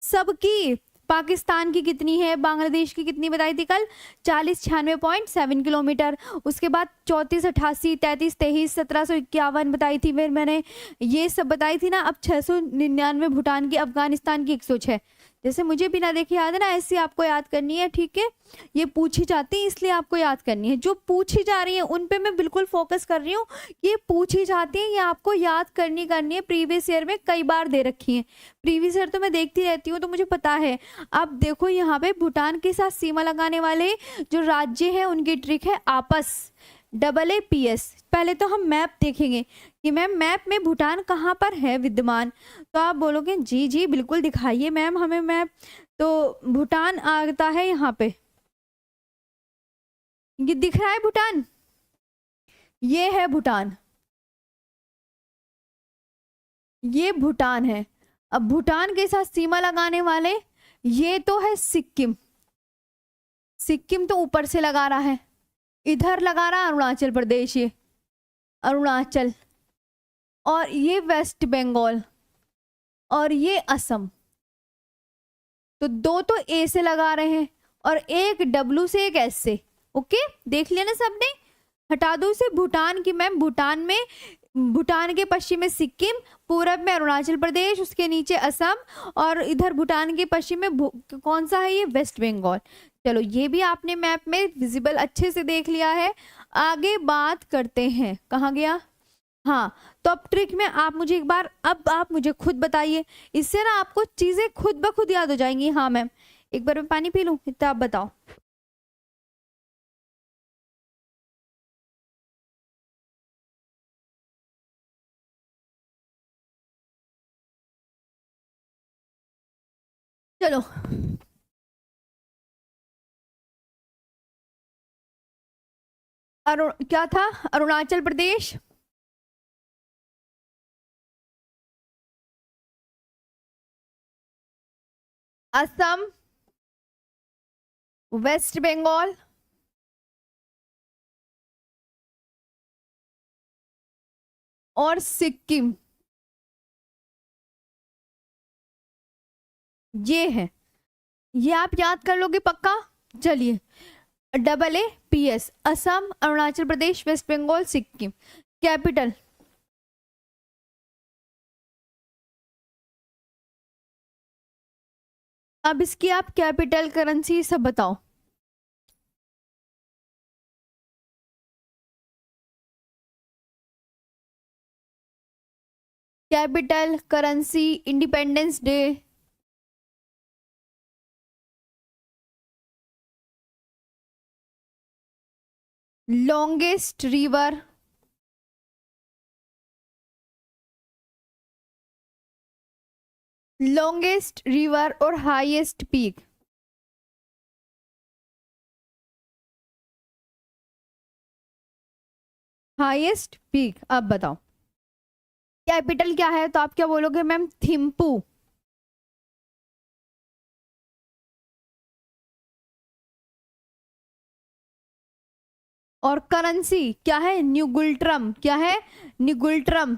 सबकी। पाकिस्तान की कितनी है, बांग्लादेश की कितनी बताई थी कल? 40-96.7 किलोमीटर। उसके बाद 34-88-33-23-1751 बताई थी फिर मैंने, ये सब बताई थी ना। अब 699 भूटान की, अफगानिस्तान की 106। जैसे मुझे बिना देखे याद है ना, ऐसी आपको याद करनी है, ठीक है? ये पूछी जाती है इसलिए आपको याद करनी है, जो पूछी जा रही है उन पे मैं बिल्कुल फोकस कर रही हूँ। ये पूछी जाती है, ये आपको याद करनी है। प्रीवियस ईयर में कई बार दे रखी है, प्रीवियस ईयर तो मैं देखती रहती हूँ तो मुझे पता है। अब देखो यहाँ पे भूटान के साथ सीमा लगाने वाले जो राज्य हैं उनकी ट्रिक है आपस, AAPS। पहले तो हम मैप देखेंगे कि मैम मैप में भूटान कहाँ पर है विद्यमान, तो आप बोलोगे जी जी बिल्कुल दिखाइए मैम हमें मैप। तो भूटान आता है यहाँ पे, ये दिख रहा है भूटान, ये है भूटान, ये भूटान है। अब भूटान के साथ सीमा लगाने वाले ये तो है सिक्किम। सिक्किम तो ऊपर से लगा रहा है, इधर लगा रहा अरुणाचल प्रदेश, ये अरुणाचल, और ये वेस्ट बंगाल, और ये असम। तो दो तो ए से लगा रहे हैं और एक डब्ल्यू से एक एस से। ओके, देख लिया ना सबने? हटा दो इसे। भूटान की मैम, भूटान में, भूटान के पश्चिम में सिक्किम, पूरब में अरुणाचल प्रदेश, उसके नीचे असम, और इधर भूटान के पश्चिम में कौन सा है? ये वेस्ट बंगाल। चलो ये भी आपने मैप में विजिबल अच्छे से देख लिया है। आगे बात करते हैं, कहाँ गया? हाँ, तो अब ट्रिक में आप मुझे एक बार, अब आप मुझे खुद बताइए, इससे ना आपको चीजें खुद ब खुद याद हो जाएंगी। हाँ मैम, एक बार मैं पानी पी लूं, इतना आप बताओ। चलो, क्या था? अरुणाचल प्रदेश, असम, वेस्ट बंगाल, और सिक्किम, ये है। ये आप याद कर लोगे पक्का? चलिए, AAPS, Assam, Arunachal Pradesh, waste Bengal, Sikkim. Capital, अब इसकी आप कैपिटल, करेंसी सब बताओ। Capital, currency, independence day, longest river, longest river और हाईएस्ट पीक। हाईएस्ट पीक, अब बताओ कैपिटल क्या है? तो आप क्या बोलोगे मैम? थिम्पू। और करेंसी क्या है? न्यूगुल्ट्रम। क्या है? न्यूगुल्ट्रम।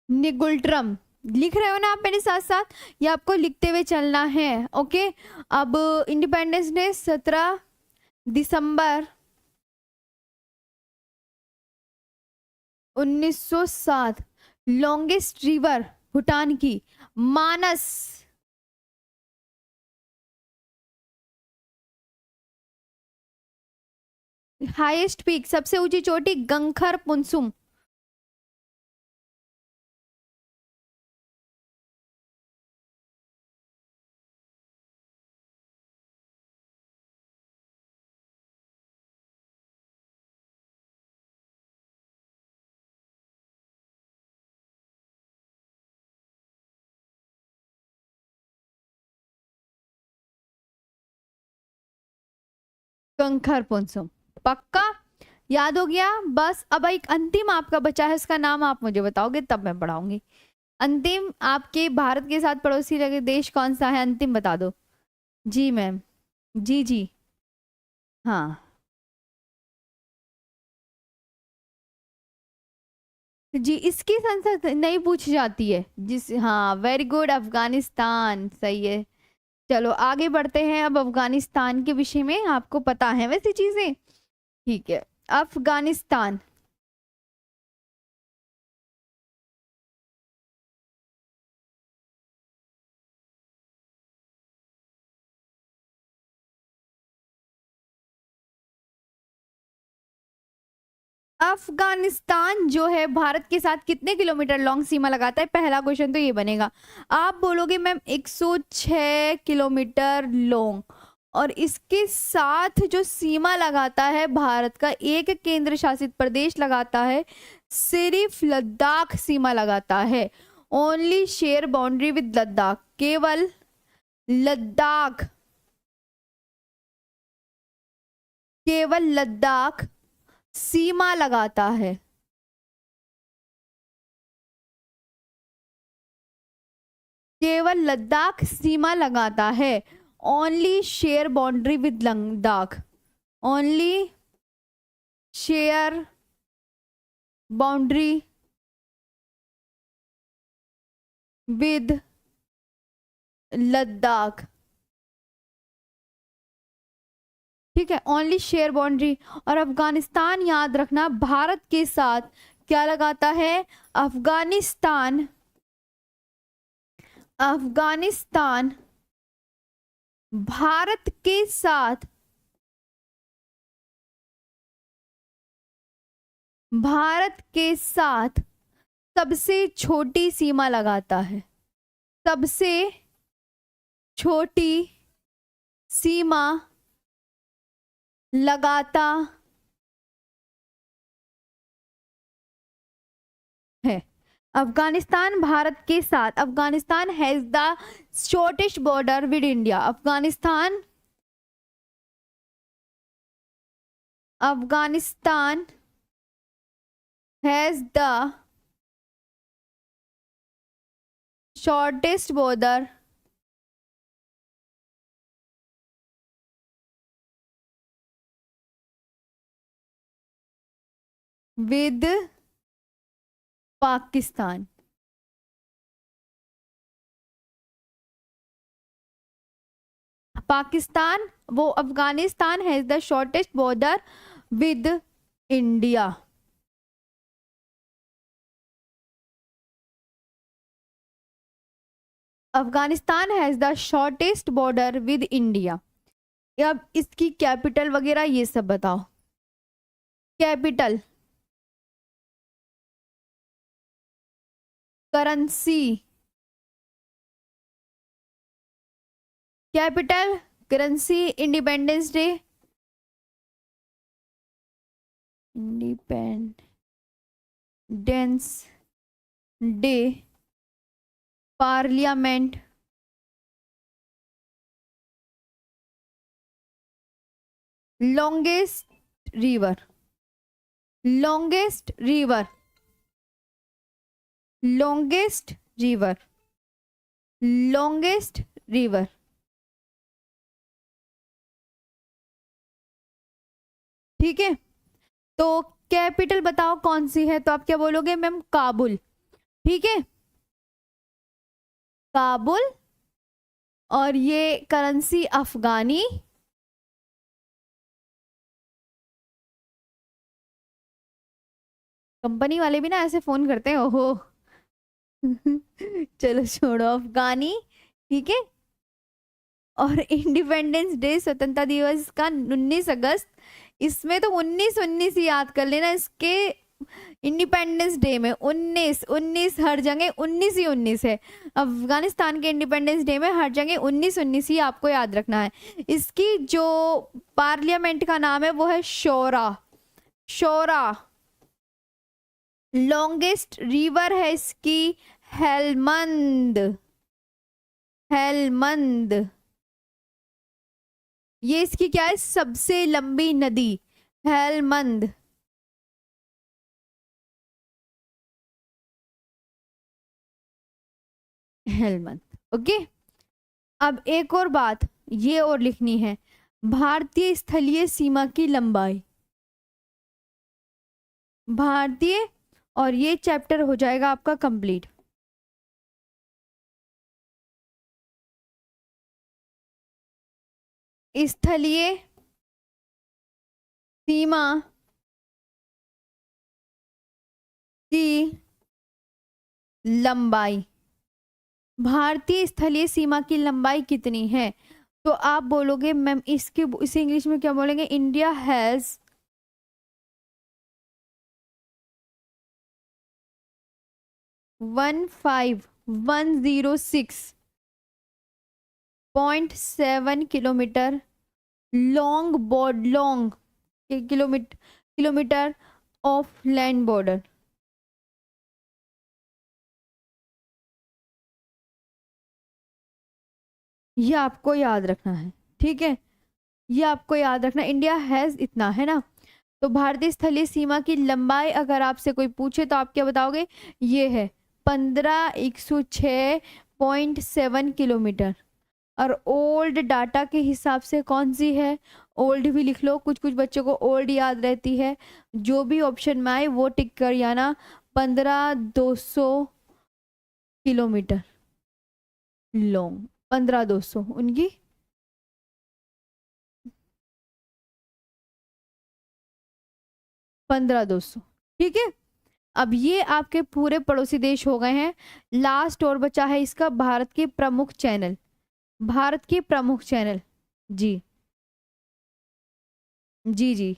निगुल्ट्रम लिख रहे हो ना आप मेरे साथ साथ? ये आपको लिखते हुए चलना है। ओके, अब इंडिपेंडेंस डे 17 दिसंबर 1907। लॉन्गेस्ट रिवर भूटान की मानस। हाईएस्ट पीक, सबसे ऊंची चोटी, गंखर पुनसुम। कंखर पुंसुम। पक्का याद हो गया। बस अब एक अंतिम आपका बचा है, उसका नाम आप मुझे बताओगे तब मैं पढ़ाऊंगी। अंतिम आपके भारत के साथ पड़ोसी लगे देश कौन सा है, अंतिम बता दो। जी मैम, जी जी, हाँ जी, इसकी संसद नहीं पूछी जाती है जिस, हाँ वेरी गुड, अफगानिस्तान सही है। चलो आगे बढ़ते हैं, अब अफगानिस्तान के विषय में आपको पता है वैसी चीजें, ठीक है। अफगानिस्तान, अफगानिस्तान जो है भारत के साथ कितने किलोमीटर लॉन्ग सीमा लगाता है, पहला क्वेश्चन तो ये बनेगा। आप बोलोगे मैम 106 किलोमीटर लॉन्ग, और इसके साथ जो सीमा लगाता है भारत का एक केंद्र शासित प्रदेश लगाता है, सिर्फ लद्दाख सीमा लगाता है। Only share boundary with Ladakh, केवल लद्दाख, केवल लद्दाख सीमा लगाता है। केवल लद्दाख सीमा लगाता है। Only share boundary with Ladakh, only share boundary with Ladakh, ठीक है, ओनली शेयर बाउंड्री। और अफगानिस्तान याद रखना भारत के साथ क्या लगाता है, अफगानिस्तान, अफगानिस्तान भारत के साथ, भारत के साथ सबसे छोटी सीमा लगाता है, सबसे छोटी सीमा लगाता है। अफगानिस्तान भारत के साथ, Afghanistan has the shortest border with India, Afghanistan, Afghanistan has the shortest border with Pakistan. Pakistan, वो Afghanistan has the shortest border with India. Afghanistan has the shortest border with India. अब इसकी कैपिटल वगैरह ये सब बताओ। Capital, currency, capital, currency, independence day, independence day, parliament, longest river, longest river, longest river, longest river, ठीक है। तो कैपिटल बताओ कौन सी है, तो आप क्या बोलोगे मैम, काबुल, ठीक है, काबुल। और ये करेंसी अफगानी, कंपनी वाले भी ना ऐसे फोन करते हैं, ओहो। चलो छोड़ो, अफगानी, ठीक है। और इंडिपेंडेंस डे, स्वतंत्रता दिवस का 19 अगस्त, इसमें तो 19 ही याद कर लेना इसके। इंडिपेंडेंस डे में 19 हर जगह 19 है। अफगानिस्तान के इंडिपेंडेंस डे में हर जगह 19 ही आपको याद रखना है। इसकी जो पार्लियामेंट का नाम है वो है शोरा, शोरा। लॉन्गेस्ट रिवर है इसकी हेलमंद, हेलमंद, ये इसकी क्या है, सबसे लंबी नदी, हेलमंद। हेलमंद, ओके। अब एक और बात ये और लिखनी है, भारतीय स्थलीय सीमा की लंबाई, भारतीय, और ये चैप्टर हो जाएगा आपका कंप्लीट। स्थलीय सीमा की लंबाई, भारतीय स्थलीय सीमा की लंबाई कितनी है? तो आप बोलोगे मैम इसके, इसे इंग्लिश में क्या बोलेंगे, India has 15,106.7 long board, long kilometre, kilometre of land border. ये आपको याद रखना है, ठीक है, ये आपको याद रखना, इंडिया हैज इतना है ना। तो भारतीय स्थलीय सीमा की लंबाई अगर आपसे कोई पूछे तो आप क्या बताओगे, ये है 15,106.7 और ओल्ड डाटा के हिसाब से कौन सी है, ओल्ड भी लिख लो, कुछ कुछ बच्चों को ओल्ड याद रहती है, जो भी ऑप्शन में आए वो टिक कर आना। 15,200 किलोमीटर लॉन्ग, 15,200 उनकी, 15,200, ठीक है। अब ये आपके पूरे पड़ोसी देश हो गए हैं। लास्ट और बचा है इसका भारत के प्रमुख चैनल, भारत के प्रमुख चैनल। जी जी जी,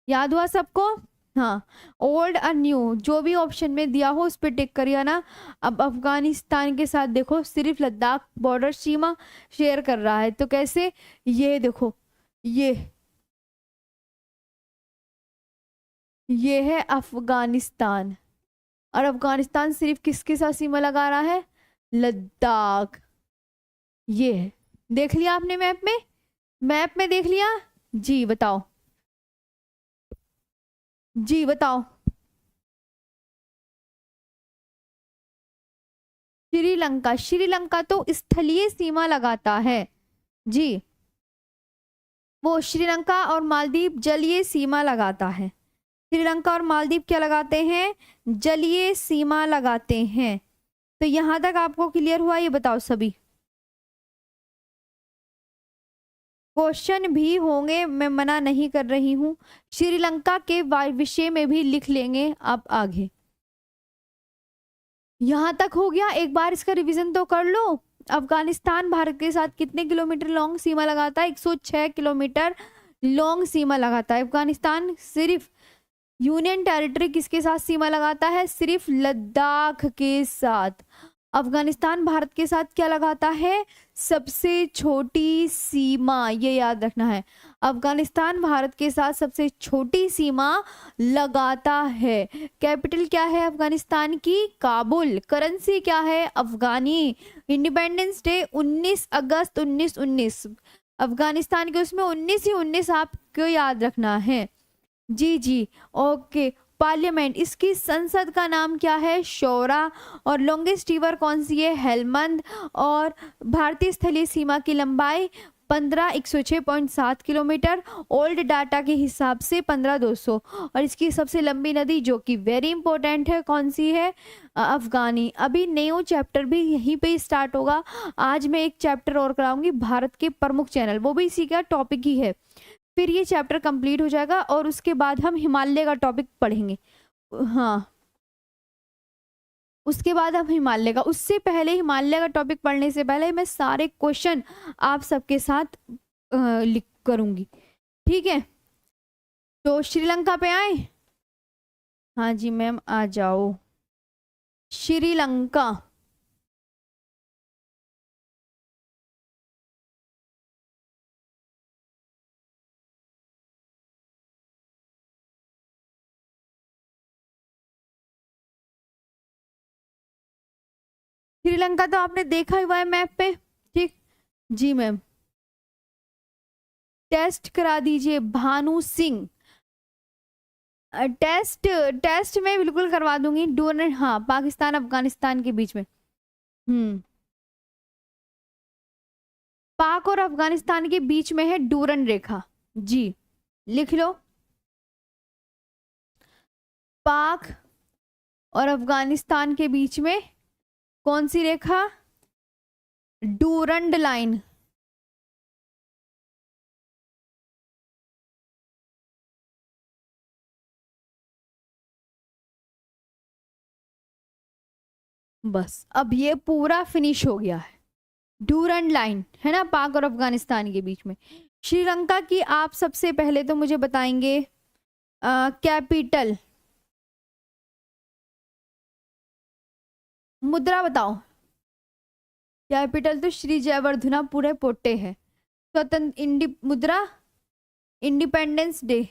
याद हुआ सबको? हाँ, ओल्ड और न्यू जो भी ऑप्शन में दिया हो उस पर टिक करिए ना। अब अफगानिस्तान के साथ देखो सिर्फ लद्दाख बॉर्डर सीमा शेयर कर रहा है, तो कैसे, ये देखो, ये ये है अफगानिस्तान, और अफगानिस्तान सिर्फ किसके साथ सीमा लगा रहा है, लद्दाख। ये है, देख लिया आपने मैप में, मैप में देख लिया। जी बताओ, जी बताओ। श्रीलंका, श्रीलंका तो स्थलीय सीमा लगाता है जी, वो श्रीलंका और मालदीव जलीय सीमा लगाता है। श्रीलंका और मालदीव क्या लगाते हैं, जलीय सीमा लगाते हैं। तो यहां तक आपको क्लियर हुआ, ये बताओ सभी। क्वेश्चन भी होंगे, मैं मना नहीं कर रही हूँ, श्रीलंका के विषय में भी लिख लेंगे आप आगे। यहां तक हो गया, एक बार इसका रिवीजन तो कर लो। अफगानिस्तान भारत के साथ कितने किलोमीटर लॉन्ग सीमा लगाता है, 106 किलोमीटर लॉन्ग सीमा लगाता है अफगानिस्तान। सिर्फ यूनियन टेरिटरी किसके साथ सीमा लगाता है, सिर्फ लद्दाख के साथ। अफगानिस्तान भारत के साथ क्या लगाता है, सबसे छोटी सीमा, ये याद रखना है। अफगानिस्तान भारत के साथ सबसे छोटी सीमा लगाता है। कैपिटल क्या है अफगानिस्तान की, काबुल। करेंसी क्या है, अफगानी। इंडिपेंडेंस डे 19 अगस्त 1919, अफगानिस्तान के उसमें 19 ही 19 आपको याद रखना है। जी जी, ओके। पार्लियामेंट, इसकी संसद का नाम क्या है, शोरा। और लॉन्गेस्ट रिवर कौन सी है, हेलमंद। और भारतीय स्थलीय सीमा की लंबाई 15,106.7 किलोमीटर, ओल्ड डाटा के हिसाब से 15,200। और इसकी सबसे लंबी नदी जो कि वेरी इंपॉर्टेंट है, कौन सी है, अफगानी। अभी न्यू चैप्टर भी यहीं पे स्टार्ट होगा। आज मैं एक चैप्टर और कराऊंगी, भारत के प्रमुख चैनल, वो भी इसी का टॉपिक ही है। फिर ये चैप्टर कंप्लीट हो जाएगा और उसके बाद हम हिमालय का टॉपिक पढ़ेंगे। हाँ, उसके बाद हम हिमालय का, उससे पहले हिमालय का टॉपिक पढ़ने से पहले मैं सारे क्वेश्चन आप सबके साथ लिख करूंगी, ठीक है। तो श्रीलंका पे आए, हाँ जी मैम आ जाओ। श्रीलंका, श्रीलंका तो आपने देखा ही हुआ है मैप पे, ठीक। जी मैम, टेस्ट करा दीजिए भानु सिंह। टेस्ट टेस्ट में बिल्कुल करवा दूंगी। डूरन, हाँ, पाकिस्तान अफगानिस्तान के बीच में। हम्म, पाक और अफगानिस्तान के बीच में है डूरन रेखा। जी, लिख लो। पाक और अफगानिस्तान के बीच में कौन सी रेखा? Durand line. बस अब ये पूरा फिनिश हो गया है। डूरंड लाइन है ना, पाक और अफगानिस्तान के बीच में। श्रीलंका की आप सबसे पहले तो मुझे बताएंगे कैपिटल, मुद्रा बताओ। कैपिटल तो श्री जयवर्धना पूरे पोटे है। स्वतंत्र मुद्रा, इंडिपेंडेंस डे।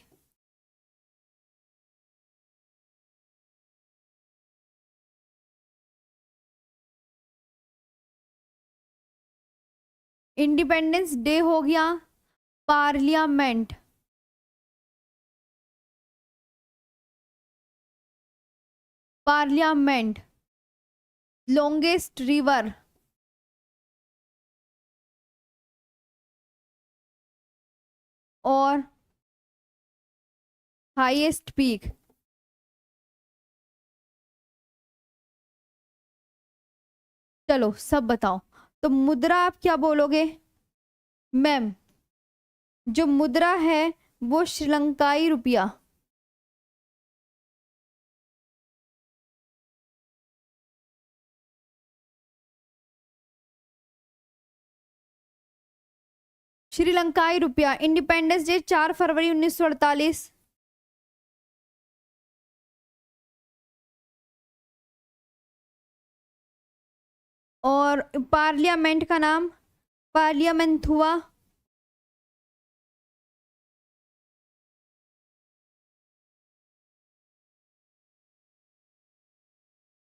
इंडिपेंडेंस डे हो गया। Parliament, parliament. लॉन्गेस्ट रिवर, और हाईएस्ट पीक। चलो सब बताओ। तो मुद्रा आप क्या बोलोगे मैम? जो मुद्रा है वो श्रीलंकाई रुपया। श्रीलंकाई रुपया। इंडिपेंडेंस डे 4 फरवरी 1948। और पार्लियामेंट का नाम पार्लियामेंट हुआ।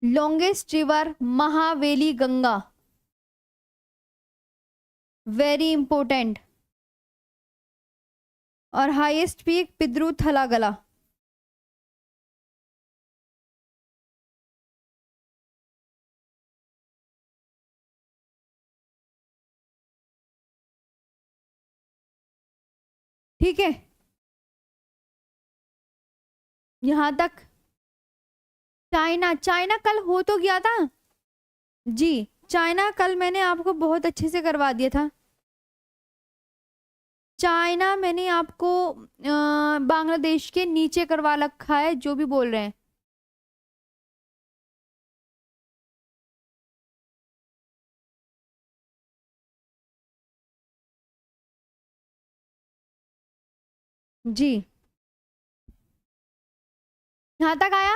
Longest river Mahaweli Ganga, very important. और हाईएस्ट पीक पिद्रू थलागला। ठीक है, यहां तक। चाइना, चाइना कल हो तो गया था जी। चाइना कल मैंने आपको बहुत अच्छे से करवा दिया था। चाइना मैंने आपको बांग्लादेश के नीचे करवा रखा है, जो भी बोल रहे हैं। जी, यहां तक आया।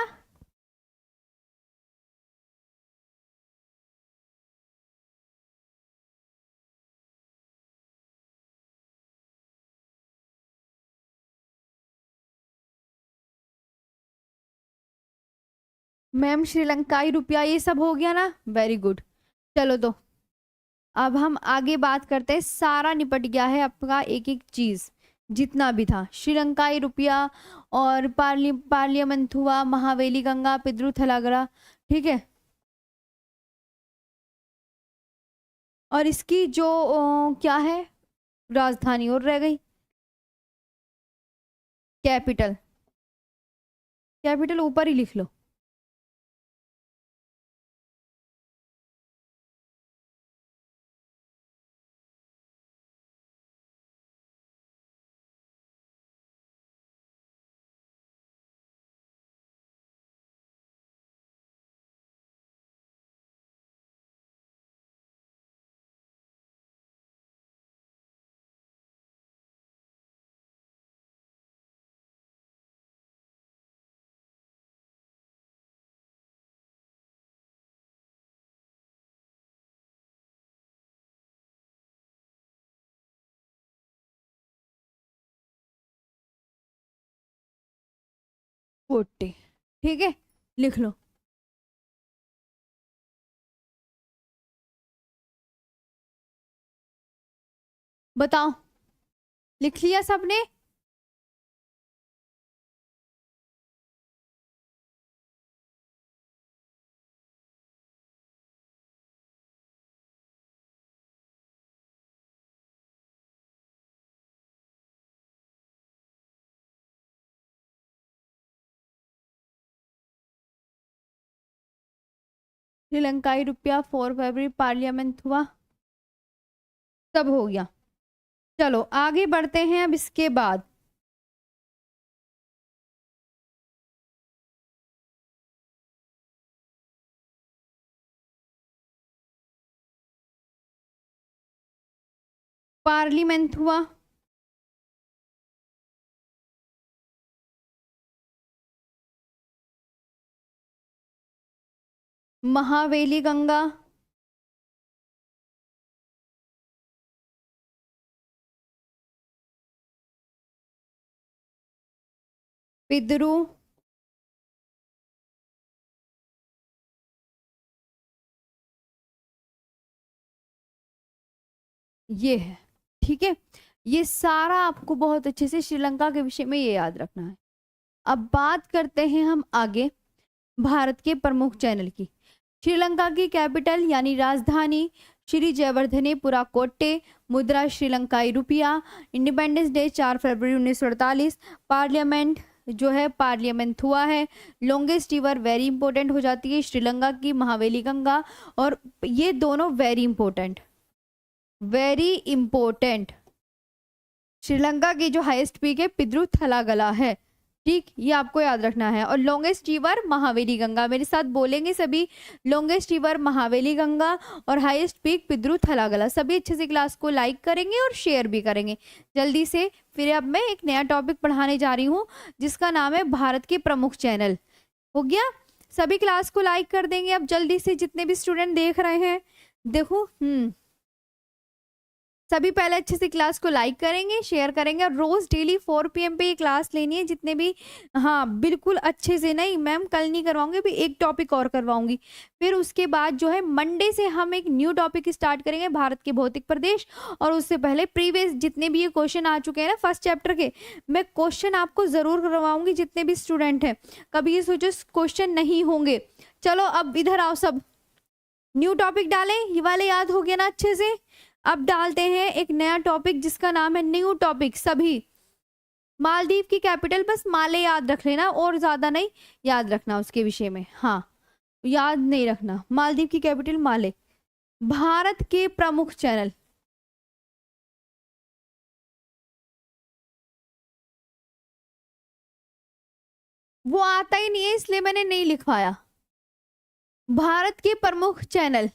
मैम श्रीलंकाई रुपया ये सब हो गया ना, वेरी गुड। चलो तो अब हम आगे बात करते हैं। सारा निपट गया है आपका, एक एक चीज जितना भी था। श्रीलंकाई रुपया और पार्लियामेंट हुआ, महावेली गंगा, पिद्रू थलागरा। ठीक है। और इसकी जो क्या है राजधानी और रह गई, कैपिटल। कैपिटल ऊपर ही लिख लो। पोटे, ठीक है, लिख लो। बताओ। लिख लिया सबने? श्रीलंकाई रुपया 4 फरवरी पार्लियामेंट हुआ, सब हो गया। चलो आगे बढ़ते हैं अब इसके बाद। पार्लियामेंट हुआ, महावेली गंगा, पिद्रू, ये है। ठीक है, ये सारा आपको बहुत अच्छे से श्रीलंका के विषय में ये याद रखना है। अब बात करते हैं हम आगे भारत के प्रमुख चैनल की। श्रीलंका की कैपिटल यानी राजधानी श्री जयवर्धनेपुरा कोट्टे, मुद्रा श्रीलंकाई रुपया, इंडिपेंडेंस डे 4 फरवरी 1948, पार्लियामेंट जो है पार्लियामेंट हुआ है, लॉन्गेस्ट रिवर वेरी इंपॉर्टेंट हो जाती है श्रीलंका की महावेली गंगा, और ये दोनों very important, very important. Sri Lanka की जो हाईएस्ट पीक है पिद्रू थलागला है, ठीक, ये आपको याद रखना है। और लॉन्गेस्ट रिवर महावेली गंगा, मेरे साथ बोलेंगे सभी, लॉन्गेस्ट रिवर महावेली गंगा और हाईएस्ट पीक पिद्रू थलागला। सभी अच्छे से क्लास को लाइक करेंगे और शेयर भी करेंगे जल्दी से। फिर अब मैं एक नया टॉपिक पढ़ाने जा रही हूँ जिसका नाम है भारत के प्रमुख चैनल। हो गया, सभी क्लास को लाइक कर देंगे अब जल्दी से, जितने भी स्टूडेंट देख रहे हैं। देखो सभी पहले अच्छे से क्लास को लाइक करेंगे, शेयर करेंगे, और रोज डेली 4 PM पे ये क्लास लेनी है जितने भी। हाँ बिल्कुल अच्छे से, नहीं मैम कल नहीं करवाऊंगी, अभी एक टॉपिक और करवाऊंगी। फिर उसके बाद जो है मंडे से हम एक न्यू टॉपिक स्टार्ट करेंगे, भारत के भौतिक प्रदेश। और उससे पहले प्रीवियस जितने भी ये क्वेश्चन आ चुके हैं ना फर्स्ट चैप्टर के, मैं क्वेश्चन आपको जरूर करवाऊंगी जितने भी स्टूडेंट हैं। कभी ये सोचो क्वेश्चन नहीं होंगे। चलो अब इधर आओ, सब न्यू टॉपिक डालें, ये वाले याद हो गया ना अच्छे से। अब डालते हैं एक नया टॉपिक जिसका नाम है न्यू टॉपिक। सभी मालदीव की कैपिटल, बस माले याद रख लेना और ज्यादा नहीं याद रखना उसके विषय में। हाँ याद नहीं रखना, मालदीव की कैपिटल माले। भारत के प्रमुख चैनल, वो आता ही नहीं है इसलिए मैंने नहीं लिखवाया। भारत के प्रमुख चैनल,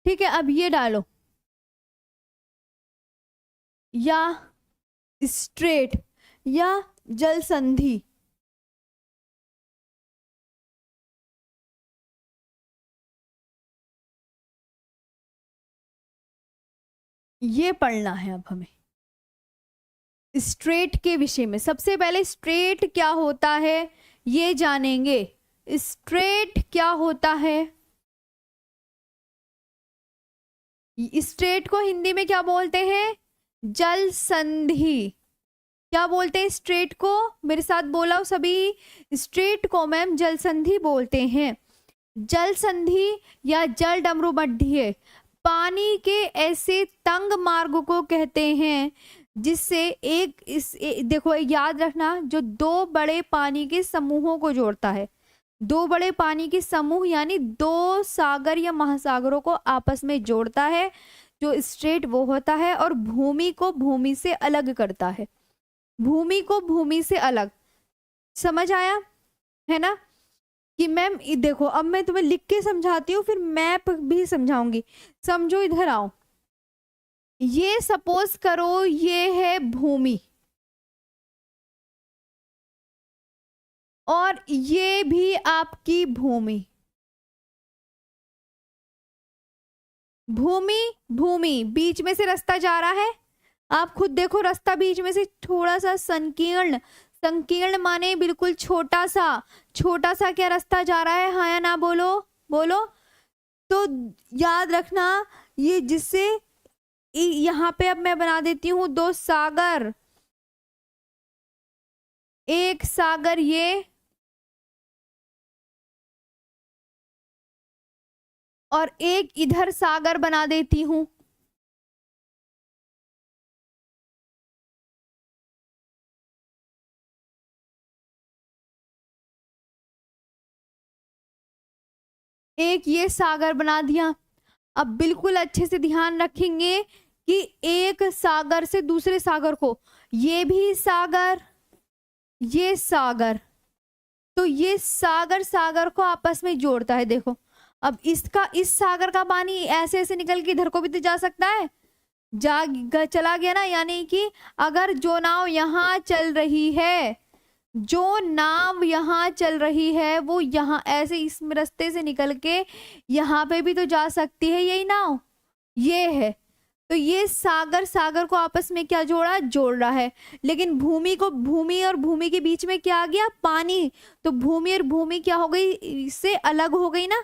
ठीक है। अब ये डालो, या स्ट्रेट या जल संधि, ये पढ़ना है अब हमें स्ट्रेट के विषय में। सबसे पहले स्ट्रेट क्या होता है ये जानेंगे। स्ट्रेट क्या होता है, स्ट्रेट को हिंदी में क्या बोलते हैं, जल संधि। क्या बोलते हैं स्ट्रेट को, मेरे साथ बोला सभी, स्ट्रेट को मैम जल संधि बोलते हैं। जल संधि या जल डमरू मध्य पानी के ऐसे तंग मार्ग को कहते हैं जिससे देखो याद रखना, जो दो बड़े पानी के समूहों को जोड़ता है। दो बड़े पानी के समूह यानी दो सागर या महासागरों को आपस में जोड़ता है जो स्ट्रेट वो होता है, और भूमि को भूमि से अलग करता है। भूमि को भूमि से अलग, समझ आया है ना। कि मैम देखो अब मैं तुम्हें लिख के समझाती हूँ फिर मैप भी समझाऊंगी, समझो इधर आओ। ये सपोज करो ये है भूमि, और ये भी आपकी भूमि। भूमि भूमि बीच में से रास्ता जा रहा है, आप खुद देखो रास्ता बीच में से थोड़ा सा संकीर्ण, संकीर्ण माने बिल्कुल छोटा सा, छोटा सा क्या रास्ता जा रहा है, हाँ या ना बोलो, बोलो। तो याद रखना ये जिससे यहाँ पे अब मैं बना देती हूँ दो सागर, एक सागर ये और एक इधर सागर बना देती हूँ। एक ये सागर बना दिया। अब बिल्कुल अच्छे से ध्यान रखेंगे कि एक सागर से दूसरे सागर को, ये भी सागर, ये सागर, तो ये सागर सागर को आपस में जोड़ता है। देखो अब इसका, इस सागर का पानी ऐसे ऐसे निकल के इधर को भी तो जा सकता है, चला गया ना। यानी कि अगर जो नाव यहाँ चल रही है, जो नाव यहाँ चल रही है, वो यहाँ ऐसे इस रास्ते से निकल के यहाँ पे भी तो जा सकती है यही नाव, ये है। तो ये सागर सागर को आपस में क्या जोड़ा, जोड़ रहा है। लेकिन भूमि को, भूमि और भूमि के बीच में क्या आ गया, पानी। तो भूमि और भूमि क्या हो गई, इससे अलग हो गई ना,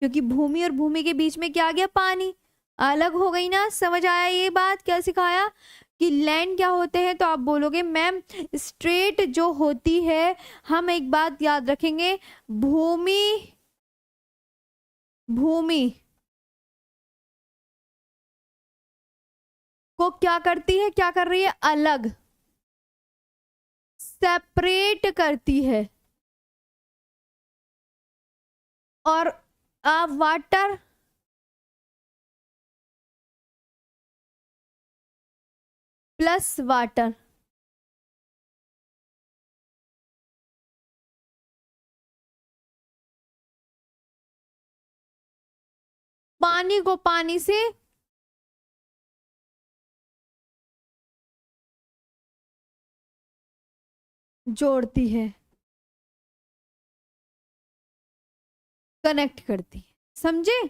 क्योंकि भूमि और भूमि के बीच में क्या आ गया, पानी, अलग हो गई ना। समझ आया ये बात, क्या सिखाया कि लैंड क्या होते हैं। तो आप बोलोगे मैम स्ट्रेट जो होती है, हम एक बात याद रखेंगे, भूमि, भूमि को क्या करती है, क्या कर रही है, अलग, सेपरेट करती है। और वाटर प्लस वाटर, पानी को पानी से जोड़ती है, कनेक्ट करती है। समझे।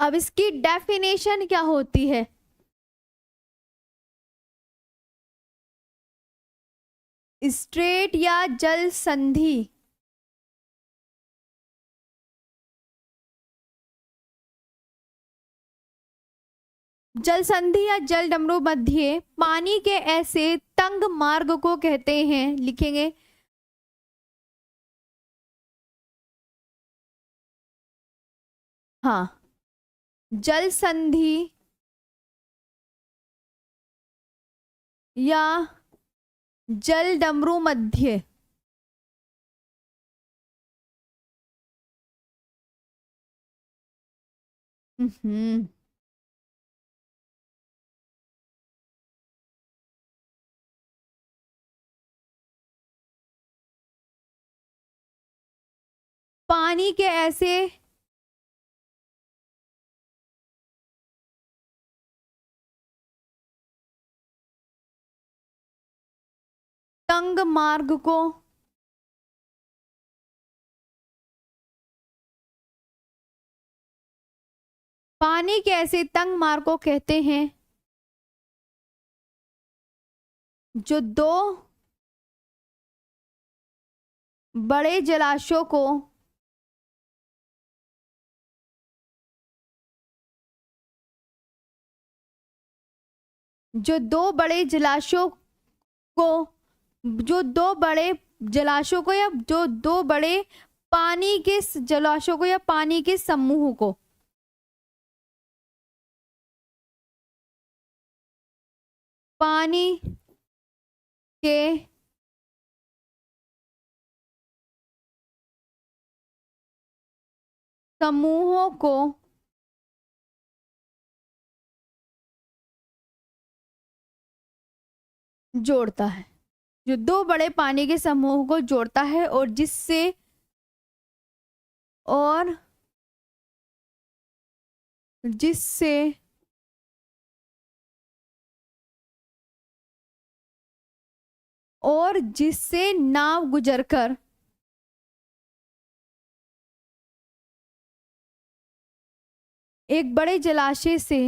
अब इसकी डेफिनेशन क्या होती है, स्ट्रेट या जल संधि, जल संधि या जल डमरू मध्य पानी के ऐसे तंग मार्ग को कहते हैं, लिखेंगे। हाँ, जल संधि या जल डमरू मध्य, हम्म, पानी के ऐसे तंग मार्ग को पानी के ऐसे तंग मार्ग को कहते हैं जो दो बड़े जलाशयों को जो दो बड़े जलाशयों को जो दो बड़े जलाशयों को या जो दो बड़े पानी के जलाशयों को या पानी के समूह को, पानी के समूहों को जोड़ता है, जो दो बड़े पानी के समूह को जोड़ता है और जिससे जिससे नाव गुजरकर एक बड़े जलाशय से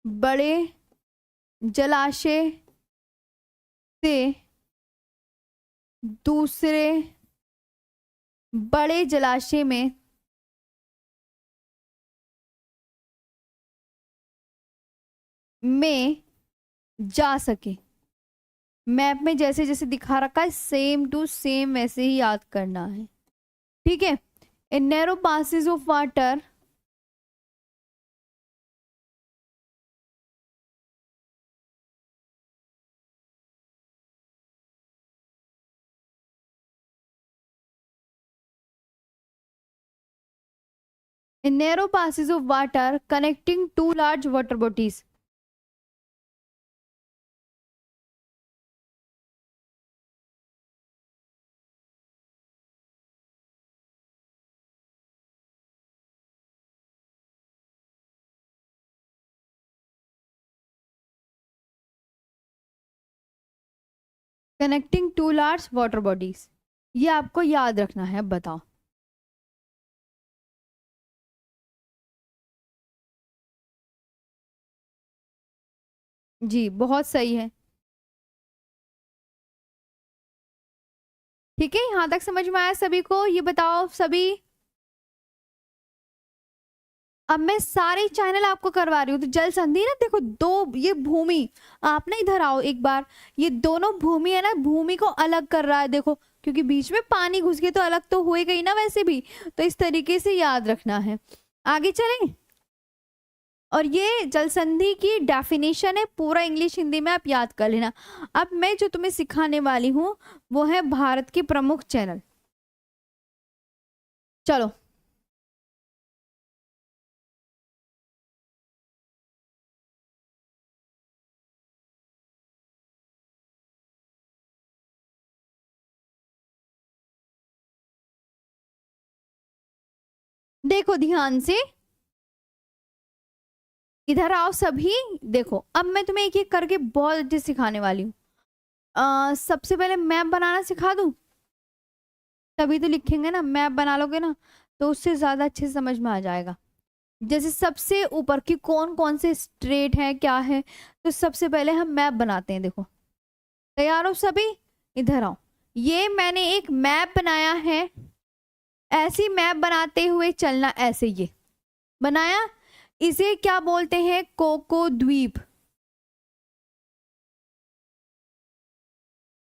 बड़े जलाशय से दूसरे बड़े जलाशय में जा सके। मैप में जैसे जैसे दिखा रखा है सेम टू सेम वैसे ही याद करना है, ठीक है। इन narrow passes of water in narrow passes of water connecting two large water bodies. Connecting two large water bodies, ये आपको याद रखना है। बताओ। जी बहुत सही है, ठीक है। यहां तक समझ में आया सभी को? ये बताओ सभी। अब मैं सारे चैनल आपको करवा रही हूँ। तो जल संधि ना, देखो दो, ये भूमि, आप ना इधर आओ एक बार। ये दोनों भूमि है ना, भूमि को अलग कर रहा है, देखो, क्योंकि बीच में पानी घुस गया तो अलग तो होएगा ही ना वैसे भी। तो इस तरीके से याद रखना है। आगे चलें। और ये जल संधि की डेफिनेशन है, पूरा इंग्लिश हिंदी में आप याद कर लेना। अब मैं जो तुम्हें सिखाने वाली हूँ वो है भारत के प्रमुख चैनल। चलो। देखो ध्यान से, इधर आओ सभी। देखो अब मैं तुम्हें एक एक करके बहुत अच्छे सिखाने वाली हूँ। सबसे पहले मैप बनाना सिखा दूं, तभी तो लिखेंगे ना। मैप बना लोगे ना तो उससे ज्यादा अच्छे से समझ में आ जाएगा। जैसे सबसे ऊपर की कौन कौन से स्ट्रेट है क्या है, तो सबसे पहले हम मैप बनाते हैं। देखो तैयार हो सभी? इधर आओ। ये मैंने एक मैप बनाया है, ऐसी मैप बनाते हुए चलना, ऐसे ये बनाया। इसे क्या बोलते हैं? कोको द्वीप।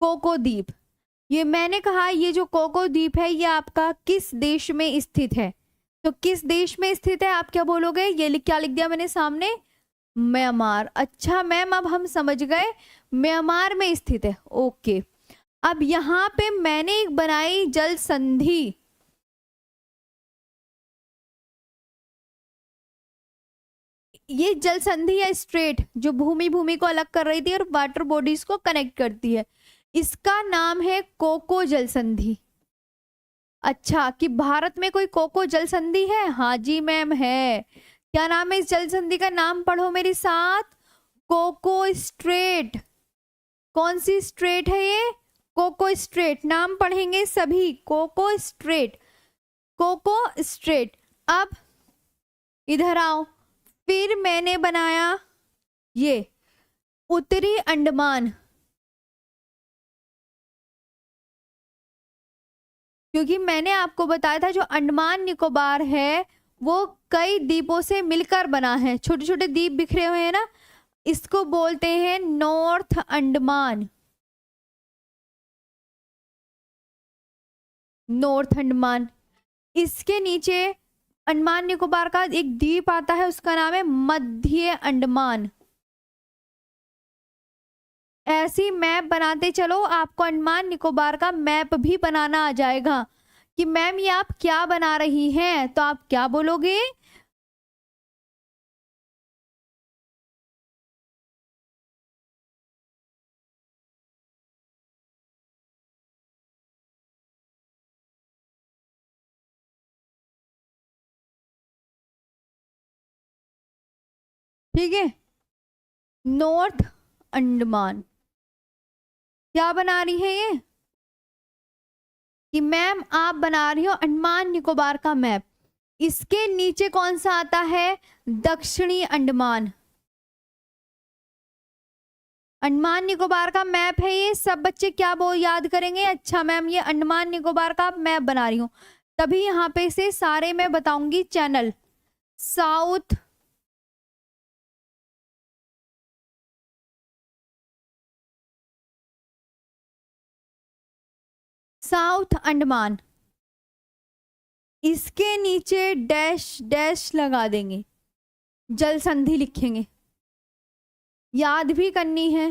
कोको द्वीप, ये मैंने कहा ये जो कोको द्वीप है ये आपका किस देश में स्थित है? तो किस देश में स्थित है आप क्या बोलोगे? ये क्या लिख दिया मैंने सामने? म्यांमार। अच्छा मैम अब हम समझ गए, म्यांमार में स्थित है। ओके। अब यहाँ पे मैंने एक बनाई जल संधि। ये जल संधि है स्ट्रेट, जो भूमि भूमि को अलग कर रही थी और वाटर बॉडीज को कनेक्ट करती है। इसका नाम है कोको जल संधि। अच्छा, कि भारत में कोई कोको जल संधि है? हाँ जी मैम है। क्या नाम है इस जल संधि का? नाम पढ़ो मेरे साथ, कोको स्ट्रेट। कौन सी स्ट्रेट है ये? Coco strait. नाम पढ़ेंगे सभी, कोको स्ट्रेट, कोको स्ट्रेट। अब इधर आओ। फिर मैंने बनाया ये उत्तरी अंडमान, क्योंकि मैंने आपको बताया था जो अंडमान निकोबार है वो कई द्वीपों से मिलकर बना है, छोटे छोटे द्वीप बिखरे हुए हैं ना, इसको बोलते हैं नॉर्थ अंडमान। नॉर्थ अंडमान। इसके नीचे अंडमान निकोबार का एक द्वीप आता है, उसका नाम है मध्य अंडमान। ऐसी मैप बनाते चलो, आपको अंडमान निकोबार का मैप भी बनाना आ जाएगा। कि मैम ये आप क्या बना रही हैं, तो आप क्या बोलोगे? ठीक है, नॉर्थ अंडमान। क्या बना रही है ये? कि मैम आप बना रही हो अंडमान निकोबार का मैप। इसके नीचे कौन सा आता है? दक्षिणी अंडमान। अंडमान निकोबार का मैप है ये। सब बच्चे क्या बोल याद करेंगे, अच्छा मैम ये अंडमान निकोबार का मैप बना रही हूँ, तभी यहाँ पे से सारे मैं बताऊंगी चैनल। साउथ साउथ अंडमान, इसके नीचे डैश डैश लगा देंगे, जल संधि लिखेंगे, याद भी करनी है।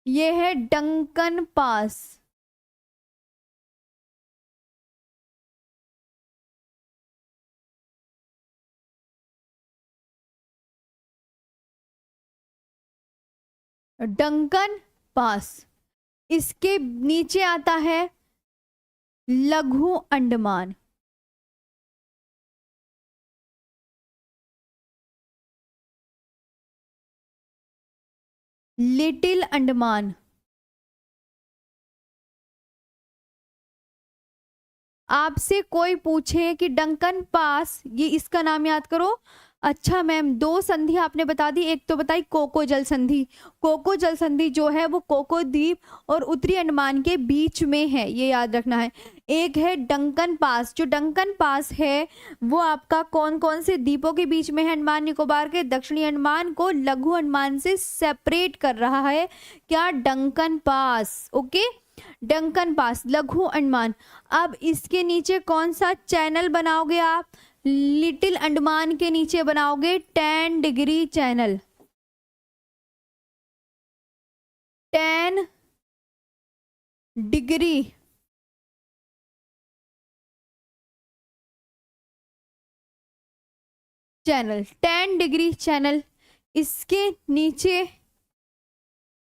ये है डंकन पास, डंकन पास। इसके नीचे आता है लघु अंडमान, लिटिल अंडमान। आपसे कोई पूछे कि डंकन पास, ये इसका नाम याद करो। अच्छा मैम, दो संधि आपने बता दी, एक तो बताई कोको जल संधि। कोको जल संधि जो है वो कोको द्वीप और उत्तरी अंडमान के बीच में है, ये याद रखना है। एक है डंकन पास, जो डंकन पास है वो आपका कौन कौन से द्वीपों के बीच में है, अंडमान निकोबार के दक्षिणी अंडमान को लघु अंडमान से सेपरेट कर रहा है, क्या, Duncan pass. Okay, Duncan pass लघु अंडमान। अब इसके नीचे कौन सा चैनल बनाओगे आप, लिटिल अंडमान के नीचे बनाओगे 10 degree channel, 10 degree channel, 10 degree channel. इसके नीचे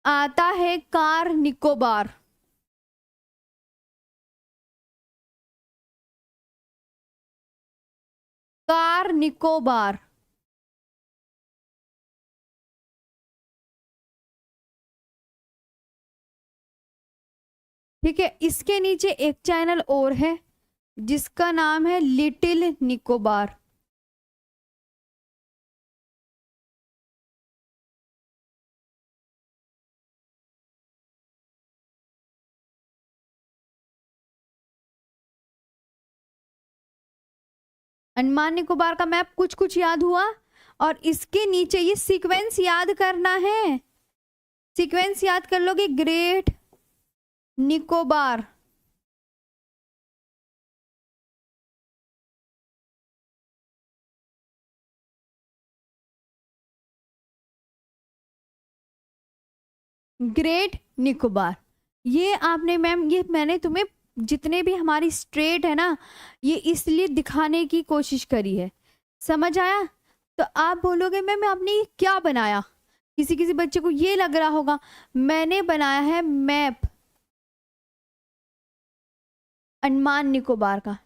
आता है कार निकोबार, कार निकोबार। ठीक है, इसके नीचे एक चैनल और है जिसका नाम है लिटिल निकोबार। अंडमान निकोबार का मैप कुछ कुछ याद हुआ, और इसके नीचे ये सीक्वेंस याद करना है, सीक्वेंस याद कर लोगे, ग्रेट निकोबार, ग्रेट निकोबार। ये आपने मैम, ये मैंने तुम्हें जितने भी हमारी स्ट्रेट है ना, ये इसलिए दिखाने की कोशिश करी है, समझ आया। तो आप बोलोगे मैम आपने ये क्या बनाया, किसी किसी बच्चे को ये लग रहा होगा मैंने बनाया है मैप अंडमान निकोबार का।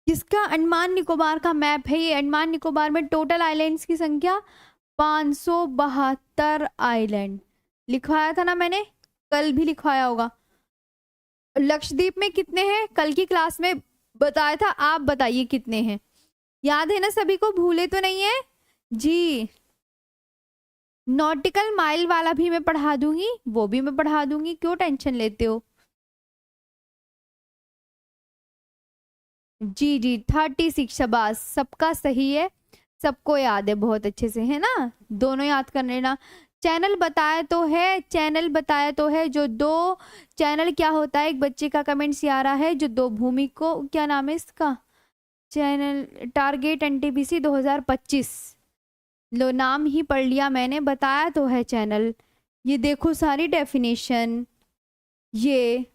किसका, अंडमान निकोबार का मैप है ये। अंडमान निकोबार में टोटल आइलैंड्स की संख्या 572 आइलैंड, लिखवाया था ना मैंने, कल भी लिखवाया होगा। लक्षद्वीप में कितने हैं, कल की क्लास में बताया था, आप बताइए कितने हैं, याद है ना सभी को, भूले तो नहीं है जी। नॉटिकल माइल वाला भी मैं पढ़ा दूंगी, वो भी मैं पढ़ा दूंगी, क्यों टेंशन लेते हो। जी जी 36, शाबाश, सबका सही है, सबको याद है बहुत अच्छे से, है ना, दोनों याद कर लेना। चैनल बताया तो है, चैनल बताया तो है, जो दो चैनल क्या होता है, एक बच्चे का कमेंट्स आ रहा है, जो दो भूमि को, क्या नाम है इसका चैनल, टारगेट एनटीपीसी 2025, लो नाम ही पढ़ लिया मैंने, बताया तो है चैनल। ये देखो सारी डेफिनेशन, ये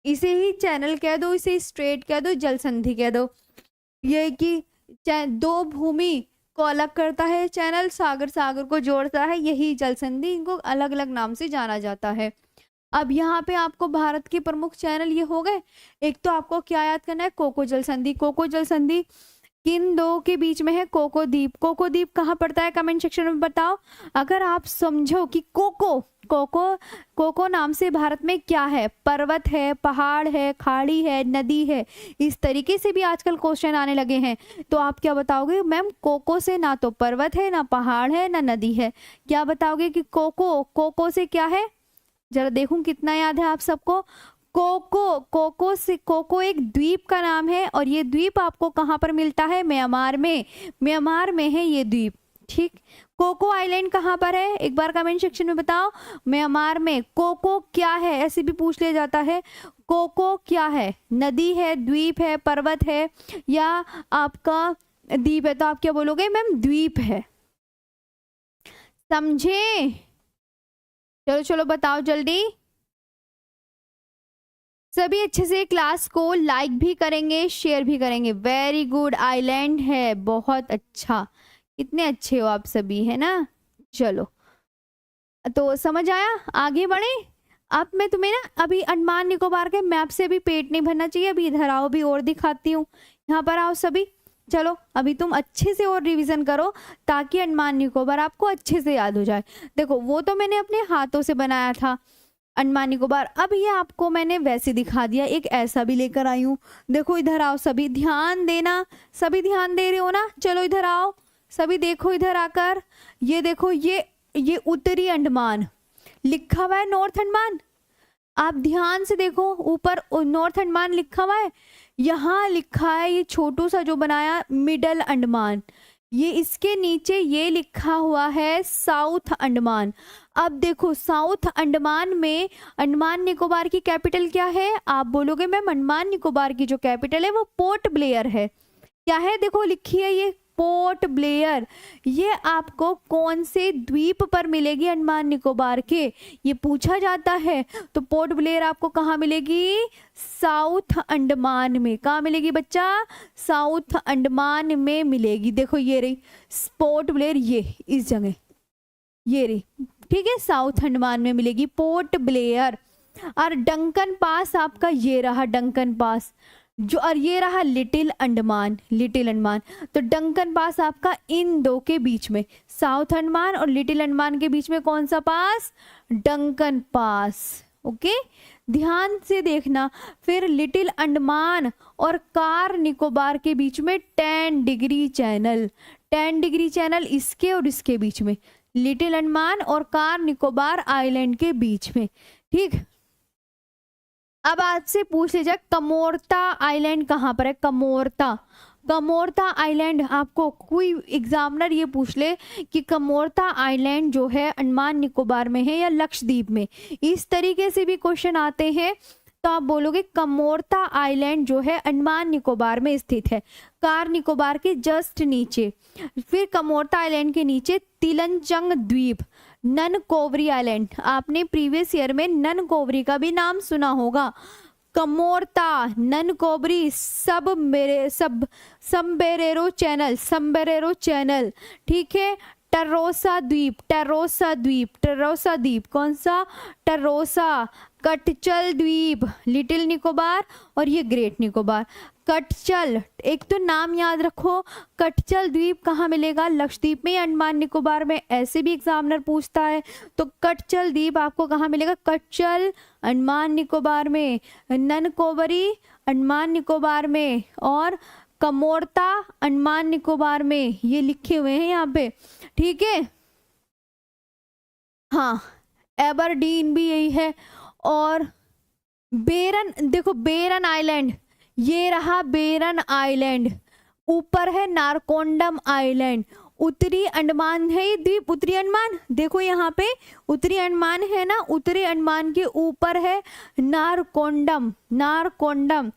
इसे ही चैनल कह दो, इसे स्ट्रेट कह दो, जल संधि कह दो। ये कि दो भूमि को अलग करता है चैनल, सागर सागर को जोड़ता है, यही जल संधि, इनको अलग अलग नाम से जाना जाता है। अब यहाँ पे आपको भारत के प्रमुख चैनल ये हो गए। एक तो आपको क्या याद करना है, कोको जल संधि। कोको जल संधि किन दो के बीच में है कोको द्वीप? कोको द्वीप कहाँ पड़ता है? कमेंट सेक्शन में बताओ। अगर आप समझो कि कोको कोको कोको नाम से भारत में क्या है, पर्वत है, पहाड़ है, खाड़ी है, नदी है, इस तरीके से भी आजकल क्वेश्चन आने लगे हैं, तो आप क्या बताओगे? मैम कोको से ना तो पर्वत है, ना पहाड़ है, ना नदी है। क्या बताओगे कि कोको कोको से क्या है? जरा देखूं कितना याद है आप सबको। कोको कोको से कोको एक द्वीप का नाम है, और ये द्वीप आपको कहाँ पर मिलता है? म्यांमार में। म्यांमार में है ये द्वीप। ठीक, कोको आइलैंड कहाँ पर है? एक बार कमेंट सेक्शन में बताओ। म्यांमार में। कोको क्या है ऐसे भी पूछ लिया जाता है। कोको क्या है? नदी है, द्वीप है, पर्वत है, या आपका द्वीप है? तो आप क्या बोलोगे? मैम द्वीप है। समझे? चलो चलो बताओ जल्दी। सभी अच्छे से क्लास को लाइक भी करेंगे, शेयर भी करेंगे। वेरी गुड, आइलैंड है, बहुत अच्छा। कितने अच्छे हो आप सभी, है ना। चलो, तो समझ आया, आगे बढ़े। अब मैं तुम्हें ना अभी अंडमान निकोबार के मैप से भी पेट नहीं भरना चाहिए। अभी इधर आओ, भी और दिखाती हूँ। यहाँ पर आओ सभी। चलो अभी तुम अच्छे से और रिवीजन करो, ताकि अंडमान निकोबार आपको अच्छे से याद हो जाए। देखो, वो तो मैंने अपने हाथों से बनाया था अंडमान निकोबार। अब ये आपको मैंने वैसे दिखा दिया, एक ऐसा भी लेकर आई हूँ। देखो इधर आओ सभी, ध्यान देना। सभी ध्यान दे रहे हो ना? चलो इधर आओ सभी, देखो इधर आकर। ये देखो, ये उत्तरी अंडमान लिखा हुआ है, नॉर्थ अंडमान। आप ध्यान से देखो, ऊपर नॉर्थ अंडमान लिखा हुआ है, यहाँ लिखा है ये छोटू सा जो बनाया मिडल अंडमान। ये इसके नीचे ये लिखा हुआ है साउथ अंडमान। अब देखो, साउथ अंडमान में अंडमान निकोबार की कैपिटल क्या है? आप बोलोगे मैम अंडमान निकोबार की जो कैपिटल है वो पोर्ट ब्लेयर है। क्या है? देखो लिखी है ये पोर्ट ब्लेयर। ये आपको कौन से द्वीप पर मिलेगी अंडमान निकोबार के, ये पूछा जाता है। तो पोर्ट ब्लेयर आपको कहाँ मिलेगी? साउथ अंडमान में। कहाँ मिलेगी बच्चा? साउथ अंडमान में मिलेगी। देखो ये रही पोर्ट ब्लेयर, ये इस जगह ये रही। ठीक है, साउथ अंडमान में मिलेगी पोर्ट ब्लेयर। और डंकन पास आपका ये रहा, डंकन पास जो, और ये रहा लिटिल अंडमान। लिटिल अंडमान, तो डंकन पास आपका इन दो के बीच में, साउथ अंडमान और लिटिल अंडमान के बीच में कौन सा पास? डंकन पास। ओके, ध्यान से देखना। फिर लिटिल अंडमान और कार निकोबार के बीच में 10 डिग्री चैनल। 10 डिग्री चैनल इसके और इसके बीच में, लिटिल अंडमान और कार निकोबार आइलैंड के बीच में। ठीक, अब आपसे पूछ लिया जाए कमोरता आइलैंड कहाँ पर है? कमोरता, कमोरता आइलैंड आपको कोई एग्जामिनर ये पूछ ले कि कमोरता आइलैंड जो है अंडमान निकोबार में है या लक्षद्वीप में, इस तरीके से भी क्वेश्चन आते हैं, तो आप बोलोगे कमोरता आइलैंड जो है अंडमान निकोबार में स्थित है, कार निकोबार के जस्ट नीचे। फिर कमोरता आइलैंड के नीचे तिलनचंग द्वीप, ननकोवरी आइलैंड। आपने प्रीवियस ईयर में ननकोवरी का भी नाम सुना होगा। Kamorta, Nancowry, sombrero channel, sombrero channel. ठीक है, टरोसा द्वीप, टरोसा द्वीप, टरोसा द्वीप कौन सा? टरोसा। कटचल द्वीप, लिटिल निकोबार और ये ग्रेट निकोबार। कटचल, एक तो नाम याद रखो, कटचल द्वीप कहाँ मिलेगा? लक्षद्वीप में या अंडमान निकोबार में? ऐसे भी एग्जामिनर पूछता है। तो कटचल द्वीप आपको कहाँ मिलेगा? कटचल अंडमान निकोबार में, ननकोवरी अंडमान निकोबार में, और कमोरता अंडमान निकोबार में। ये लिखे हुए हैं यहाँ पे। ठीक है, हाँ, एबरडीन भी यही है। और बेरन, देखो बेरन आइलैंड, ये रहा बेरन आइलैंड। ऊपर है नारकोंडम आइलैंड। उत्तरी अंडमान है ये द्वीप, उत्तरी अंडमान। देखो यहाँ पे उत्तरी अंडमान है ना, उत्तरी अंडमान के ऊपर है नारकोंडम। नारकोंडम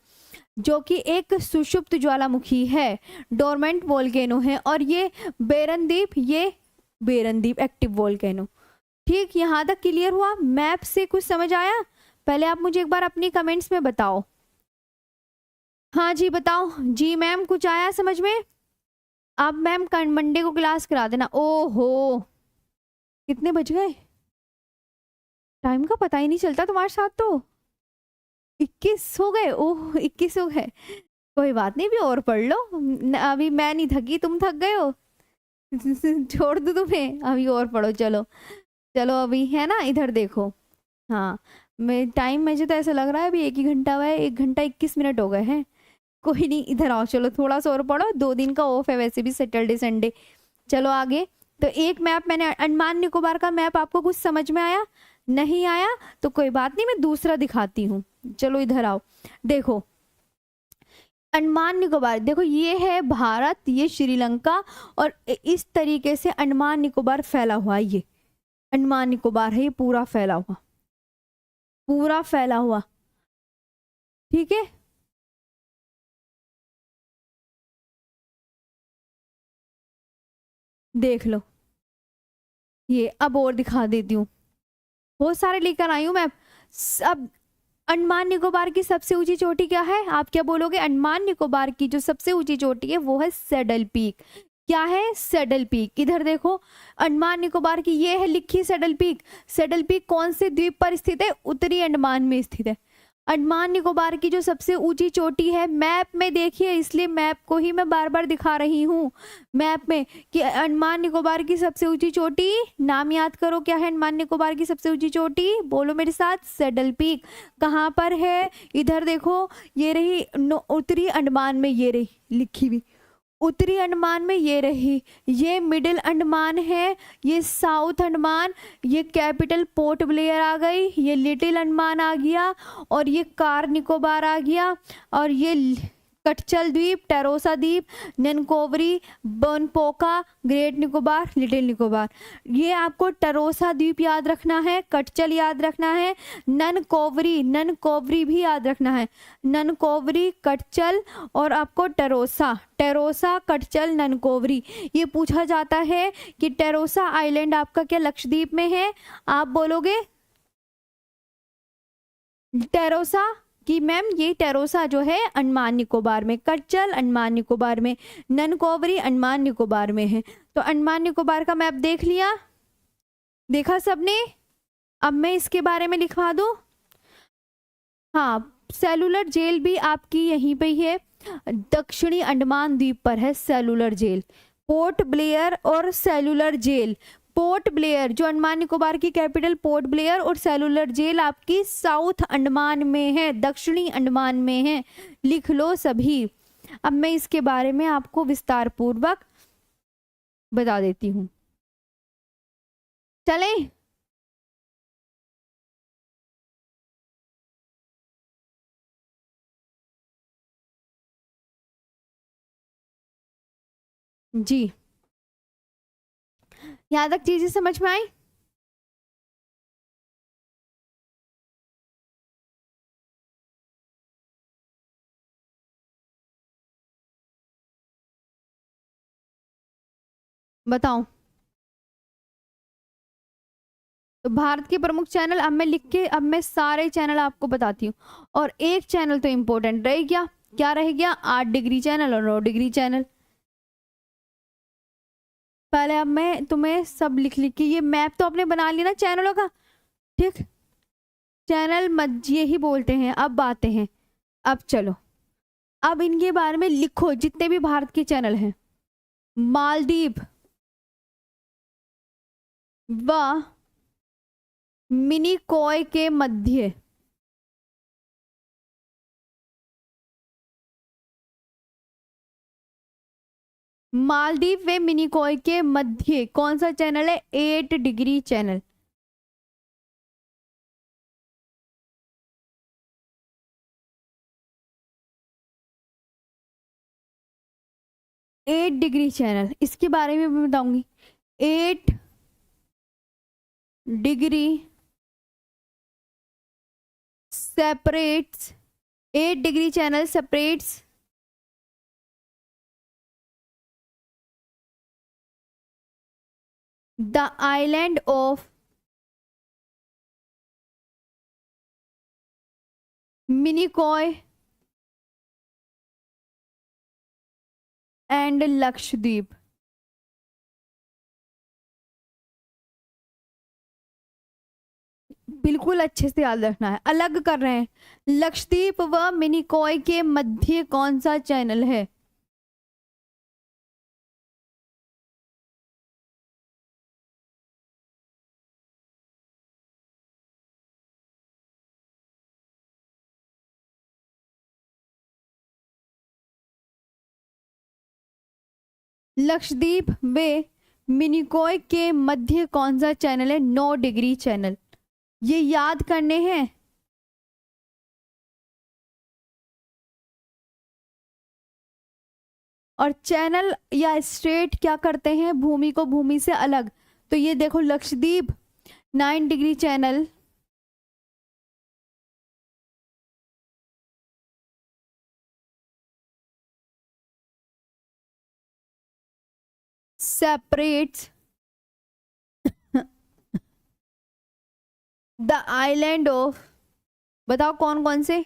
जो कि एक सुषुप्त ज्वालामुखी है, डोरमेंट वोल्केनो है। और ये बेरन द्वीप, ये बेरन द्वीप एक्टिव वोल्केनो। ठीक, यहाँ तक क्लियर हुआ? मैप से कुछ समझ आया? पहले आप मुझे एक बार अपनी कमेंट्स में बताओ। हाँ जी बताओ। जी मैम, कुछ आया समझ में? आप मैम मंडे को क्लास करा देना। ओहो, कितने बज गए? टाइम का पता ही नहीं चलता तुम्हारे साथ तो। 21 हो गए? ओह 21 हो गए। कोई बात नहीं, अभी और पढ़ लो। अभी मैं नहीं थकी, तुम थक गए हो। छोड़ दो तुम्हें, अभी और पढ़ो। चलो चलो, अभी है ना, इधर देखो। हाँ, मैं टाइम, मुझे तो ऐसा लग रहा है अभी 1 ही घंटा हुआ है, 1 घंटा 21 मिनट हो गए हैं। कोई नहीं, इधर आओ, चलो थोड़ा सा और पढ़ो, 2 दिन का ऑफ है वैसे भी, सैटरडे संडे। चलो आगे। तो एक मैप मैंने, अंडमान निकोबार का मैप आपको कुछ समझ में आया? नहीं आया तो कोई बात नहीं, मैं दूसरा दिखाती हूँ। चलो इधर आओ, देखो अंडमान निकोबार, देखो ये है भारत, ये श्रीलंका, और इस तरीके से अंडमान निकोबार फैला हुआ है। ये अंडमान निकोबार है, ये पूरा फैला हुआ, पूरा फैला हुआ, ठीक है। देख लो, ये अब और दिखा देती हूँ, बहुत सारे लेकर आई हूँ मैं। अब अंडमान निकोबार की सबसे ऊंची चोटी क्या है? आप क्या बोलोगे? अंडमान निकोबार की जो सबसे ऊंची चोटी है वो है सैडल पीक। क्या है? Saddle peak. इधर देखो, अंडमान निकोबार की ये है लिखी सैडल पीक। सैडल पीक कौन से द्वीप पर स्थित है? उत्तरी अंडमान में स्थित है। अंडमान निकोबार की जो सबसे ऊंची चोटी है, मैप में देखिए, इसलिए मैप को ही मैं बार बार दिखा रही हूँ मैप में, कि अंडमान निकोबार की सबसे ऊंची चोटी, नाम याद करो, क्या है अंडमान निकोबार की सबसे ऊंची चोटी? बोलो मेरे साथ, सैडल पीक। कहाँ पर है? इधर देखो, ये रही उत्तरी अंडमान में, ये रही लिखी हुई, उत्तरी अंडमान में ये रही। ये मिडिल अंडमान है, ये साउथ अंडमान, ये कैपिटल पोर्ट ब्लेयर आ गई, ये लिटिल अंडमान आ गया, और ये कार निकोबार आ गया, और ये कटचल द्वीप, टेरोसा द्वीप, ननकोवरी, बनपोका, ग्रेट निकोबार, लिटिल निकोबार। ये आपको टेरोसा द्वीप याद रखना है, कटचल याद रखना है, ननकोवरी, ननकोवरी भी याद रखना है, ननकोवरी, कटचल, और आपको टेरोसा, टेरोसा, कटचल, ननकोवरी। ये पूछा जाता है कि टेरोसा आइलैंड आपका क्या लक्षद्वीप में है? आप बोलोगे टेरोसा, कि मैम ये टेरोसा जो है अंडमान निकोबार में, कटचल अंडमान निकोबार में, ननकोवरी अंडमान निकोबार में है। तो अंडमान निकोबार का मैप देख लिया, देखा सबने? अब मैं इसके बारे में लिखवा दूं। हाँ, सेलुलर जेल भी आपकी यहीं पे ही है, दक्षिणी अंडमान द्वीप पर है सेलुलर जेल। पोर्ट ब्लेयर और सेलुलर जेल, पोर्ट ब्लेयर जो अंडमान निकोबार की कैपिटल पोर्ट ब्लेयर, और सेलुलर जेल आपकी साउथ अंडमान में है, दक्षिणी अंडमान में है। लिख लो सभी। अब मैं इसके बारे में आपको विस्तार पूर्वक बता देती हूँ, चले? जी, यहाँ तक चीजें समझ में आई? बताओ। तो भारत के प्रमुख चैनल, अब मैं लिख के, अब मैं सारे चैनल आपको बताती हूँ, और एक चैनल तो इम्पोर्टेंट रह गया, क्या रह गया? 8 डिग्री चैनल और 9 डिग्री चैनल। पहले अब मैं तुम्हें सब लिख लिख के, ये मैप तो आपने बना लिया ना चैनलों का, ठीक? चैनल मत ये ही बोलते हैं, अब बातें हैं। अब चलो, अब इनके बारे में लिखो, जितने भी भारत के चैनल हैं। मालदीव व मिनिकॉय के मध्य, मालदीव व मिनिकॉय के मध्य कौन सा चैनल है? 8 डिग्री चैनल। 8 डिग्री चैनल, इसके बारे में मैं बताऊंगी। 8 degree separates, 8 degree channel separates the island of Minicoy and Lakshadweep. बिल्कुल अच्छे से याद रखना है। अलग कर रहे हैं, लक्षद्वीप व मिनिकॉय के मध्य कौन सा चैनल है? लक्षद्वीप व मिनिकॉय के मध्य कौन सा चैनल है? 9 डिग्री चैनल। ये याद करने हैं। और चैनल या स्ट्रेट क्या करते हैं? भूमि को भूमि से अलग। तो ये देखो, Lakshadweep 9 degree channel separates the island of, बताओ कौन कौन से?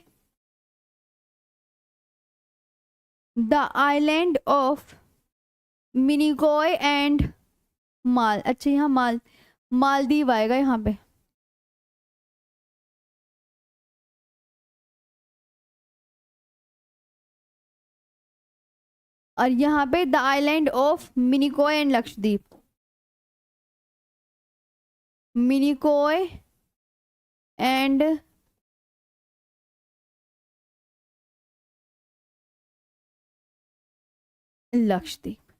The island of Minicoy and माल। अच्छा, यहाँ मालदीव आएगा यहाँ पे। और यहाँ पे the island of Minicoy and Lakshadweep. Minicoy and Lakshadweep,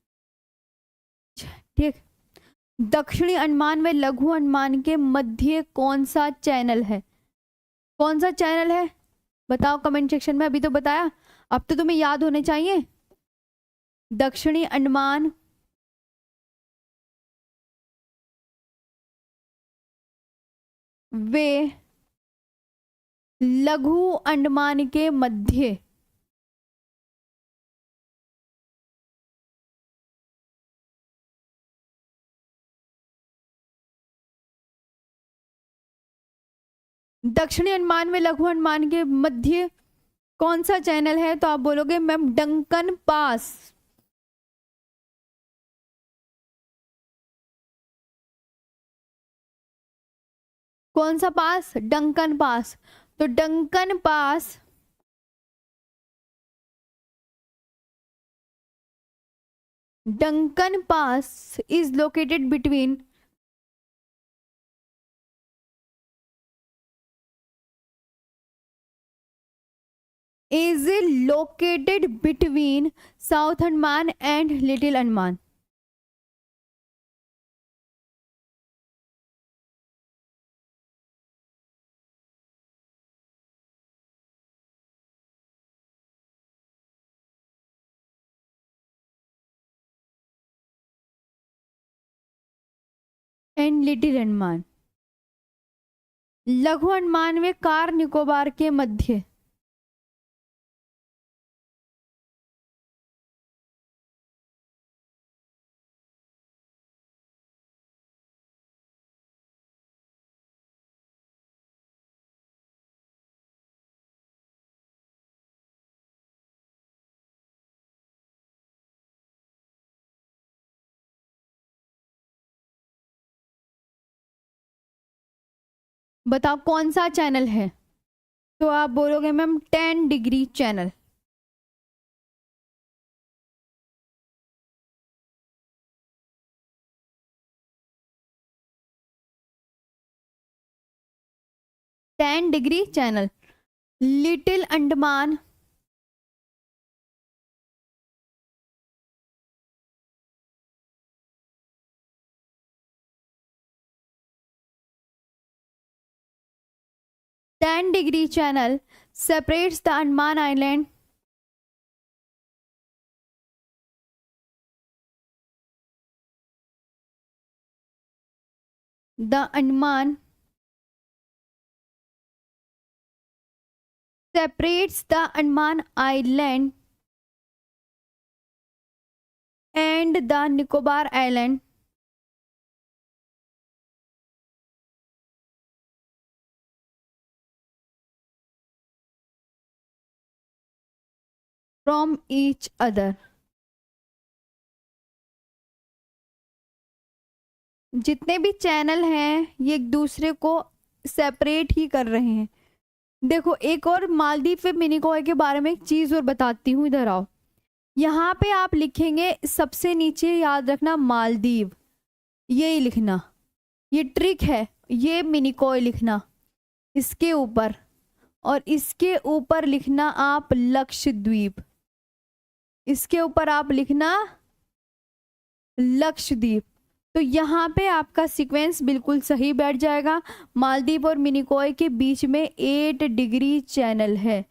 ठीक। दक्षिणी अंडमान व लघु अंडमान के मध्य कौन सा चैनल है? कौन सा चैनल है बताओ कमेंट सेक्शन में। अभी तो बताया, अब तो तुम्हें याद होने चाहिए। दक्षिणी अंडमान वे लघु अंडमान के मध्य दक्षिणी अंडमान में लघु अंडमान के मध्य कौन सा चैनल है? तो आप बोलोगे मैम डंकन पास। कौन सा पास? Duncan pass. तो Duncan pass is located between south Andaman and little Andaman. And little Andaman, लघु अंडमान में कार निकोबार के मध्य। बताओ कौन सा चैनल है? तो आप बोलोगे ma'am 10 degree channel. Ten degree channel. Little Andaman ten degree channel separates the Andaman Island the Andaman separates the Andaman Island and the Nicobar Island from each other। जितने भी चैनल हैं ये एक दूसरे को सेपरेट ही कर रहे हैं। देखो एक और मालदीव पे मिनिकॉय के बारे में एक चीज और बताती हूँ, इधर आओ। यहाँ पे आप लिखेंगे सबसे नीचे, याद रखना मालदीव, यही लिखना, ये ट्रिक है, ये मिनिकॉय लिखना इसके ऊपर, और इसके ऊपर लिखना आप लक्षद्वीप, इसके ऊपर आप लिखना लक्षद्वीप। तो यहाँ पे आपका सीक्वेंस बिल्कुल सही बैठ जाएगा। मालदीव और मिनिकॉय के बीच में 8 डिग्री चैनल है,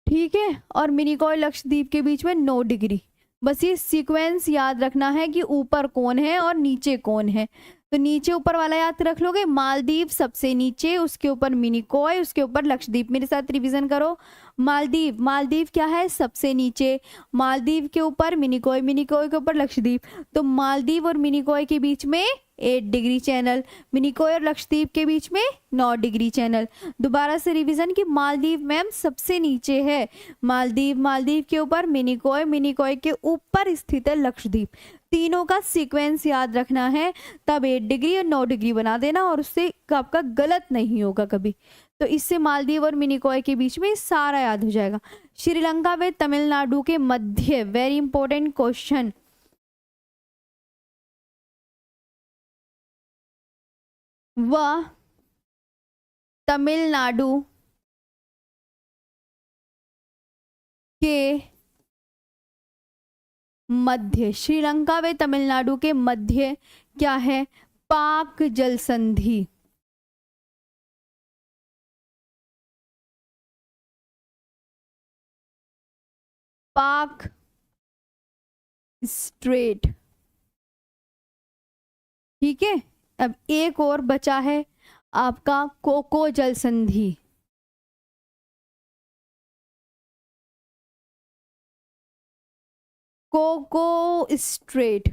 ठीक है, और मिनिकॉय लक्षद्वीप के बीच में 9 डिग्री। बस ये सीक्वेंस याद रखना है कि ऊपर कौन है और नीचे कौन है। तो नीचे ऊपर वाला याद रख लोगे, मालदीव सबसे नीचे, उसके ऊपर मिनिकॉय, उसके ऊपर लक्षद्वीप। मेरे साथ रिवीजन करो। मालदीव, मालदीव क्या है, सबसे नीचे, मालदीव के ऊपर मिनिकॉय, मिनिकॉय के ऊपर लक्षद्वीप। तो मालदीव और मिनिकॉय के बीच में 8 डिग्री चैनल, मिनिकॉय और लक्षद्वीप के बीच में 9 डिग्री चैनल। दोबारा से रिवीजन कि मालदीव मैम सबसे नीचे है, मालदीव, मालदीव के ऊपर मिनिकॉय, मिनिकॉय के ऊपर स्थित है लक्षद्वीप। तीनों का सीक्वेंस याद रखना है, तब 8 डिग्री और 9 डिग्री बना देना, और उससे आपका गलत नहीं होगा कभी। तो इससे मालदीव और मिनिकॉय के बीच में सारा याद हो जाएगा। श्रीलंका व तमिलनाडु के मध्य, वेरी इंपॉर्टेंट क्वेश्चन, वह तमिलनाडु के मध्य, श्रीलंका व तमिलनाडु के मध्य क्या है, पाक जल संधि। पाक स्ट्रेट, ठीक है। अब एक और बचा है आपका कोको जल संधि। कोको स्ट्रेट,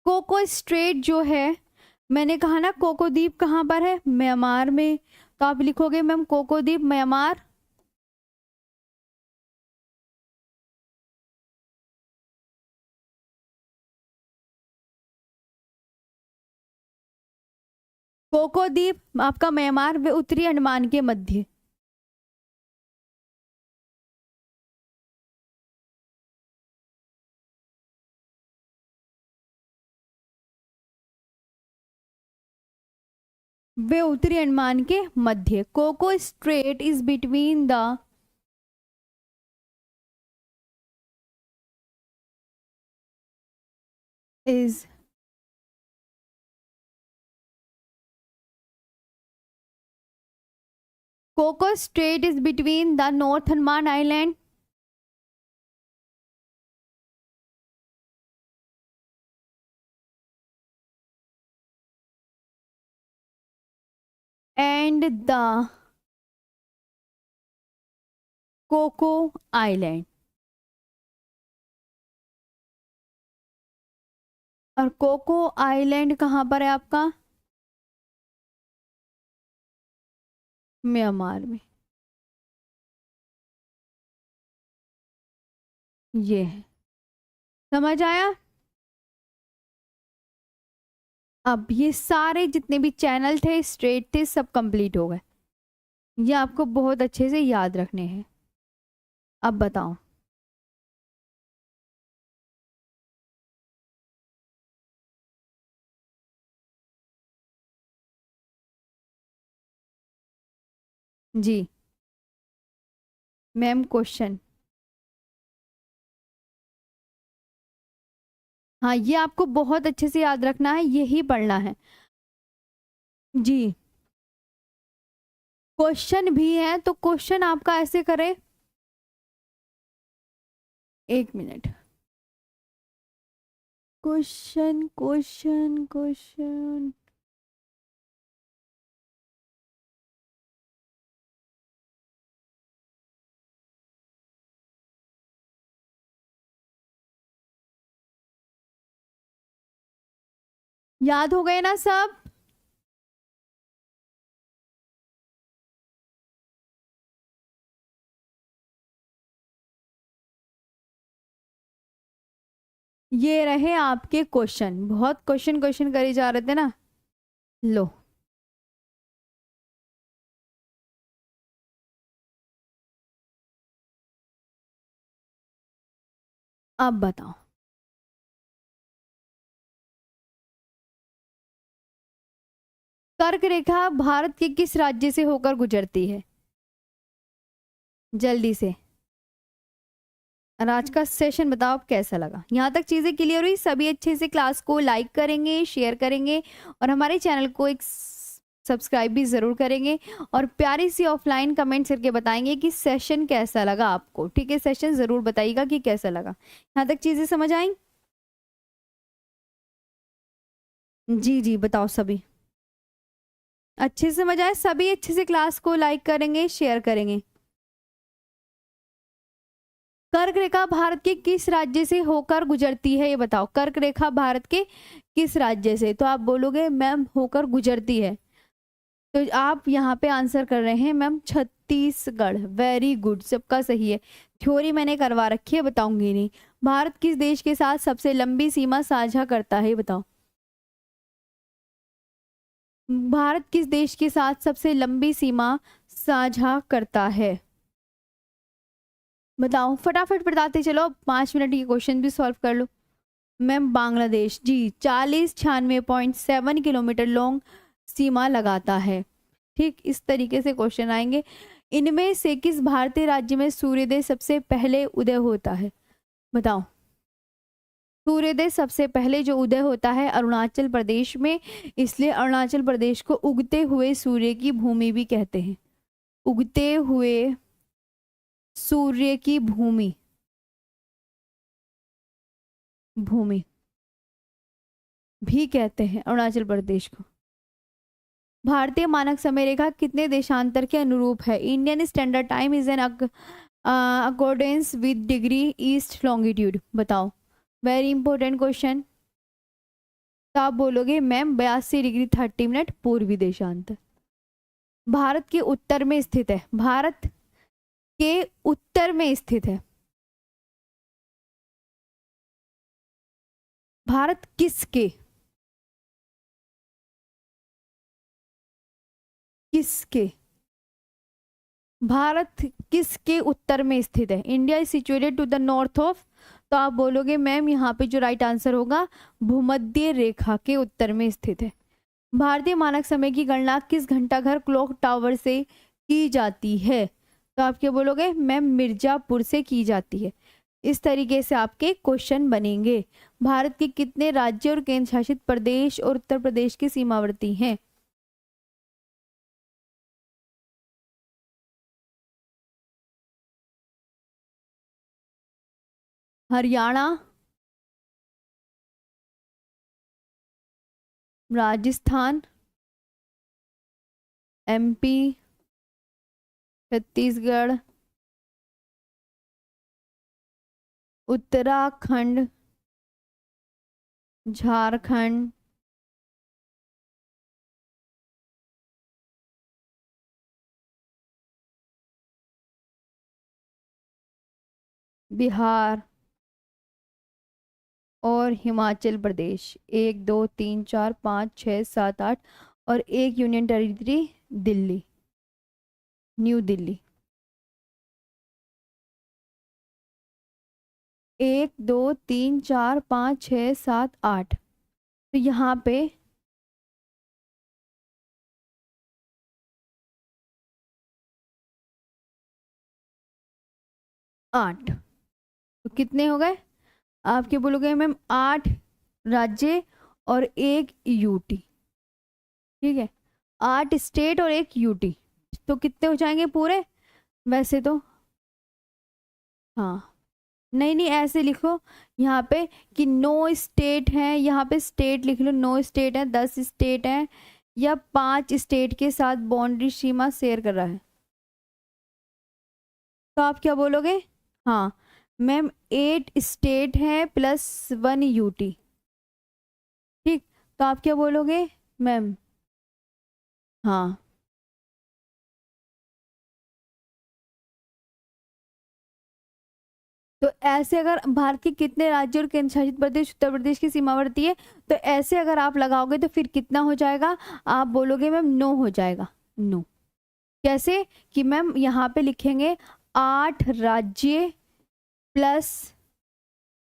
कोको स्ट्रेट जो है, मैंने कहा ना कोको द्वीप कहाँ पर है, म्यांमार में। तो आप लिखोगे मैम कोको द्वीप म्यांमार, कोको द्वीप आपका म्यांमार व उत्तरी अंडमान के मध्य। वे उत्तरी अंडमान के मध्य। Coco strait is between the is Coco Strait is between the North Andaman Island and the Coco Island. और कोको आइलैंड कहाँ पर है आपका, म्यांमार में। ये है, समझ आया। अब ये सारे जितने भी चैनल थे, स्ट्रेट थे, सब कंप्लीट हो गए। ये आपको बहुत अच्छे से याद रखने हैं। अब बताओ, जी मैम क्वेश्चन, हाँ ये आपको बहुत अच्छे से याद रखना है, यही पढ़ना है जी। क्वेश्चन भी है तो क्वेश्चन आपका ऐसे करें, एक मिनट, क्वेश्चन क्वेश्चन क्वेश्चन, याद हो गए ना सब। ये रहे आपके क्वेश्चन। बहुत क्वेश्चन क्वेश्चन करे जा रहे थे ना। लो, अब बताओ। कर्क रेखा भारत के किस राज्य से होकर गुजरती है? जल्दी से। और आज का सेशन बताओ आप कैसा लगा। यहाँ तक चीजें क्लियर हुई? सभी अच्छे से क्लास को लाइक करेंगे, शेयर करेंगे और हमारे चैनल को एक सब्सक्राइब भी जरूर करेंगे और प्यारी सी ऑफलाइन कमेंट्स करके बताएंगे कि सेशन कैसा लगा आपको। ठीक है, सेशन जरूर बताइएगा कि कैसा लगा। यहाँ तक चीजें समझ आई? जी जी, बताओ सभी। अच्छे से समझ आए? सभी अच्छे से क्लास को लाइक करेंगे, शेयर करेंगे। कर्क रेखा भारत के किस राज्य से होकर गुजरती है, ये बताओ। कर्क रेखा भारत के किस राज्य से? तो आप बोलोगे मैम होकर गुजरती है, तो आप यहाँ पे आंसर कर रहे हैं मैम छत्तीसगढ़। वेरी गुड, सबका सही है। थ्योरी मैंने करवा रखी है, बताऊंगी नहीं। भारत किस देश के साथ सबसे लंबी सीमा साझा करता है, ये बताओ। भारत किस देश के साथ सबसे लंबी सीमा साझा करता है? बताओ फटाफट बताते चलो, 5 मिनट के क्वेश्चन भी सॉल्व कर लो। मैम बांग्लादेश जी, 4096.7 किलोमीटर लॉन्ग सीमा लगाता है। ठीक, इस तरीके से क्वेश्चन आएंगे। इनमें से किस भारतीय राज्य में सूर्योदय सबसे पहले उदय होता है? बताओ। सूर्योदय सबसे पहले जो उदय होता है अरुणाचल प्रदेश में, इसलिए अरुणाचल प्रदेश को उगते हुए सूर्य की भूमि भी कहते हैं। उगते हुए सूर्य की भूमि, भूमि भी कहते हैं अरुणाचल प्रदेश को। भारतीय मानक समय रेखा कितने देशांतर के अनुरूप है? Indian standard time is an accordance with degree east longitude. बताओ, वेरी इंपॉर्टेंट क्वेश्चन। तो आप बोलोगे मैम 82 डिग्री 30 मिनट पूर्वी देशांतर। भारत के उत्तर में स्थित है। भारत के उत्तर में स्थित है। भारत किसके, किसके, भारत किसके उत्तर में स्थित है? India is situated to the north of. तो आप बोलोगे मैम यहाँ पे जो राइट आंसर होगा भूमध्य रेखा के उत्तर में स्थित है। भारतीय मानक समय की गणना किस घंटाघर क्लॉक टावर से की जाती है? तो आप क्या बोलोगे मैम मिर्जापुर से की जाती है। इस तरीके से आपके क्वेश्चन बनेंगे। भारत के कितने राज्य और केंद्र शासित प्रदेश और उत्तर प्रदेश के सीमावर्ती हैं? हरियाणा, राजस्थान, एमपी, छत्तीसगढ़, उत्तराखंड, झारखंड, बिहार और हिमाचल प्रदेश। 1 2 3 4 5 6 7 8 और एक union territory Delhi, new Delhi. 1 2 3 4 5 6 7 8। तो यहाँ पे 8। तो कितने हो गए आपके? बोलोगे मैम 8 राज्य और एक यूटी। ठीक है, 8 स्टेट और एक यूटी। तो कितने हो जाएंगे पूरे वैसे तो? हाँ, नहीं नहीं ऐसे लिखो यहाँ पे कि 9 स्टेट हैं। यहाँ पे स्टेट लिख लो, 9 स्टेट हैं, 10 स्टेट हैं या 5 स्टेट के साथ बाउंड्री सीमा शेयर कर रहा है। तो आप क्या बोलोगे? हाँ मैम 8 स्टेट हैं +1 यूटी। ठीक, तो आप क्या बोलोगे मैम? हाँ, तो ऐसे अगर भारत के कितने राज्य और केंद्र शासित प्रदेश उत्तर प्रदेश की सीमावर्ती है, तो ऐसे अगर आप लगाओगे तो फिर कितना हो जाएगा? आप बोलोगे मैम 9 हो जाएगा। नो, कैसे? कि मैम यहाँ पे लिखेंगे 8 राज्य प्लस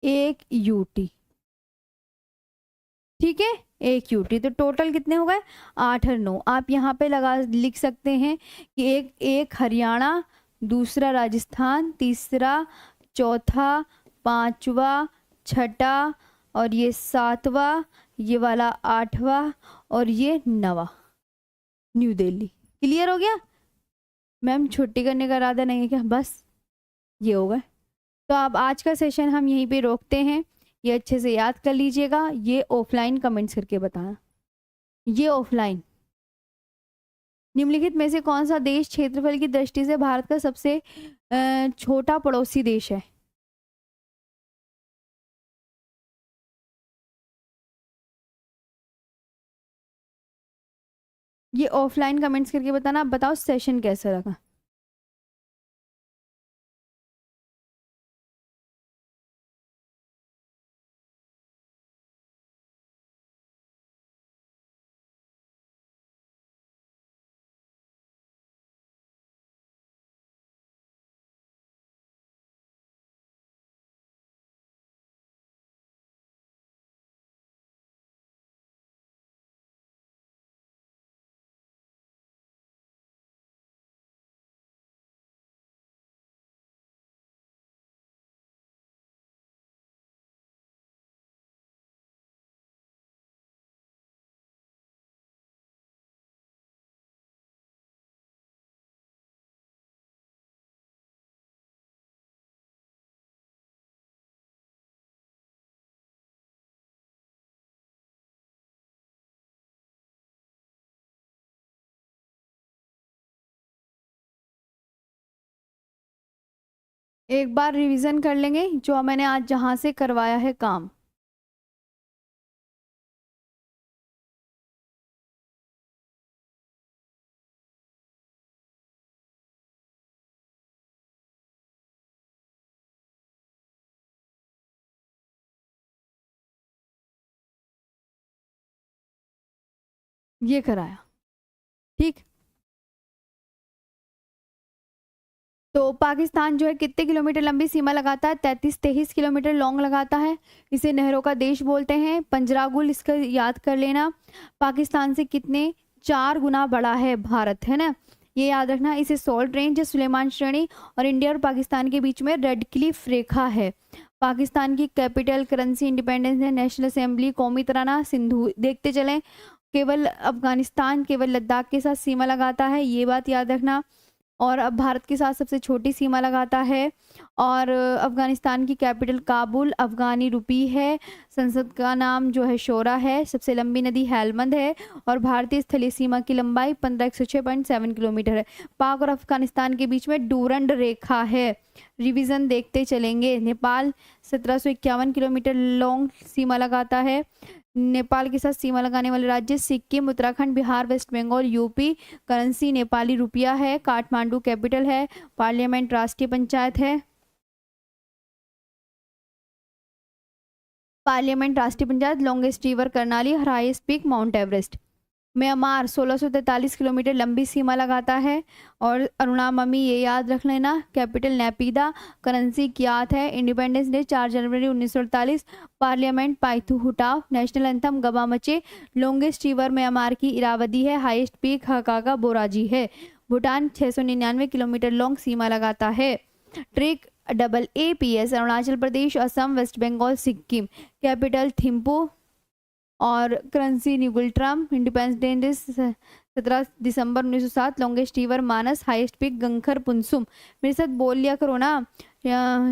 1 यूटी। ठीक है, 1 यूटी, तो टोटल कितने हो गए? 8 और 9। आप यहाँ पे लगा लिख सकते हैं कि एक हरियाणा, दूसरा राजस्थान, तीसरा, चौथा, पांचवा, छठा, और ये सातवां, ये वाला आठवां, और ये नवा न्यू दिल्ली। क्लियर हो गया? मैम छुट्टी करने का इरादा नहीं है क्या? बस ये हो गए। तो अब आज का सेशन हम यहीं पे रोकते हैं। ये अच्छे से याद कर लीजिएगा। ये ऑफलाइन कमेंट्स करके बताना। ये ऑफलाइन। निम्नलिखित में से कौन सा देश क्षेत्रफल की दृष्टि से भारत का सबसे छोटा पड़ोसी देश है? ये ऑफलाइन कमेंट्स करके बताना। आप बताओ सेशन कैसा लगा? एक बार रिवीजन कर लेंगे जो मैंने आज जहां से करवाया है काम। ये कराया। ठीक। तो पाकिस्तान जो है कितने किलोमीटर लंबी सीमा लगाता है? 33-23 किलोमीटर लॉन्ग लगाता है। इसे नहरों का देश बोलते हैं। पंजरागुल, इसका याद कर लेना। पाकिस्तान से कितने? 4 गुना बड़ा है भारत, है ना? ये याद रखना। इसे सॉल्ट रेंज, सुलेमान श्रेणी, और इंडिया और पाकिस्तान के बीच में रेड क्लिफ रेखा है। पाकिस्तान की कैपिटल, करेंसी, इंडिपेंडेंस है, नेशनल असेंबली, कौमी तराना, सिंधु। देखते चलें। केवल अफगानिस्तान केवल लद्दाख के साथ सीमा लगाता है, ये बात याद रखना। और अब भारत के साथ सबसे छोटी सीमा लगाता है। और अफगानिस्तान की कैपिटल काबुल, अफगानी रुपी है। संसद का नाम जो है शोरा है। सबसे लंबी नदी हेलमंद है। और भारतीय स्थलीय सीमा की लंबाई 15,106.7 किलोमीटर है। पाक और अफगानिस्तान के बीच में डूरंड रेखा है। रिवीजन देखते चलेंगे। नेपाल 1751 किलोमीटर लॉन्ग सीमा लगाता है। नेपाल के साथ सीमा लगाने वाले राज्य Sikkim, Uttarakhand, Bihar, West Bengal, UP. Currency Nepali रुपया है। काठमांडू कैपिटल है। पार्लियामेंट राष्ट्रीय पंचायत है। पार्लियामेंट राष्ट्रीय panchayat. Longest river Karnali. Highest peak mount Everest. Myanmar 1643 kilometre लंबी सीमा लगाता है। और अरुणाममी, ये याद रख लेना। कैपिटल नेपिदा। करेंसी क्यात है। इंडिपेंडेंस डे 4 जनवरी 1948। पार्लियामेंट पाइथू हुटाव। नेशनल एंथम गबा मचे। लॉन्गेस्ट रिवर म्यांमार की इरावदी है। हाईएस्ट पीक हकागा बोराजी है। भूटान 699 किलोमीटर लॉन्ग सीमा लगाता है। Trick AAPS। Arunachal Pradesh, Assam, west Bengal, Sikkim. Capital Thimphu. और करेंसी न्यूगल ट्रम्प। इंडिपेंडेंस 17 दिसंबर 1907। Longest river Manas. Highest peak Gangkhar Puensum. मेरे साथ बोल लिया करो ना।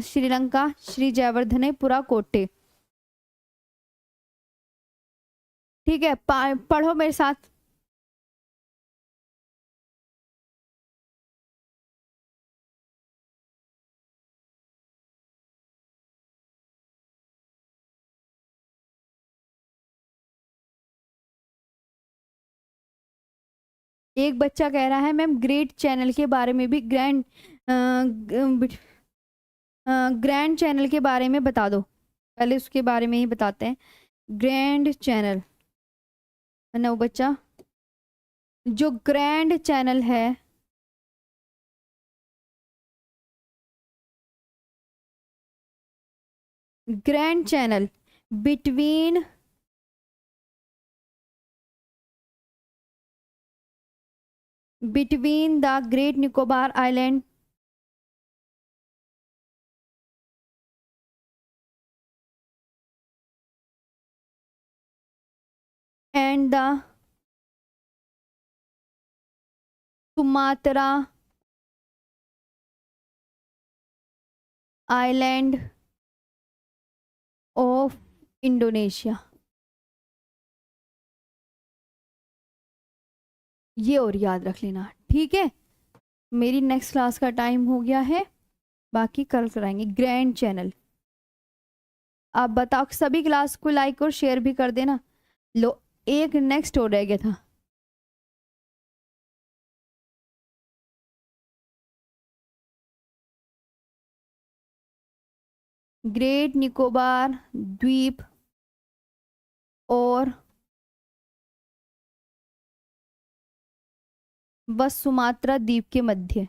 श्रीलंका श्री जयवर्धने पुरा कोटे। ठीक है, पढ़ो मेरे साथ। एक बच्चा कह रहा है मैम ग्रेट चैनल के बारे में भी, ग्रैंड ग्रैंड चैनल के बारे में बता दो, पहले उसके बारे में ही बताते हैं। ग्रैंड चैनल ना बच्चा, जो ग्रैंड चैनल है grand channel between the great Nicobar island and the Sumatra island of Indonesia. ये और याद रख लेना, ठीक है। मेरी नेक्स्ट क्लास का टाइम हो गया है, बाकी कल कराएंगे। ग्रैंड चैनल, आप बताओ, सभी क्लास को लाइक और शेयर भी कर देना। लो, एक नेक्स्ट हो रह गया था। ग्रेट निकोबार द्वीप और बस सुमात्रा द्वीप के मध्य।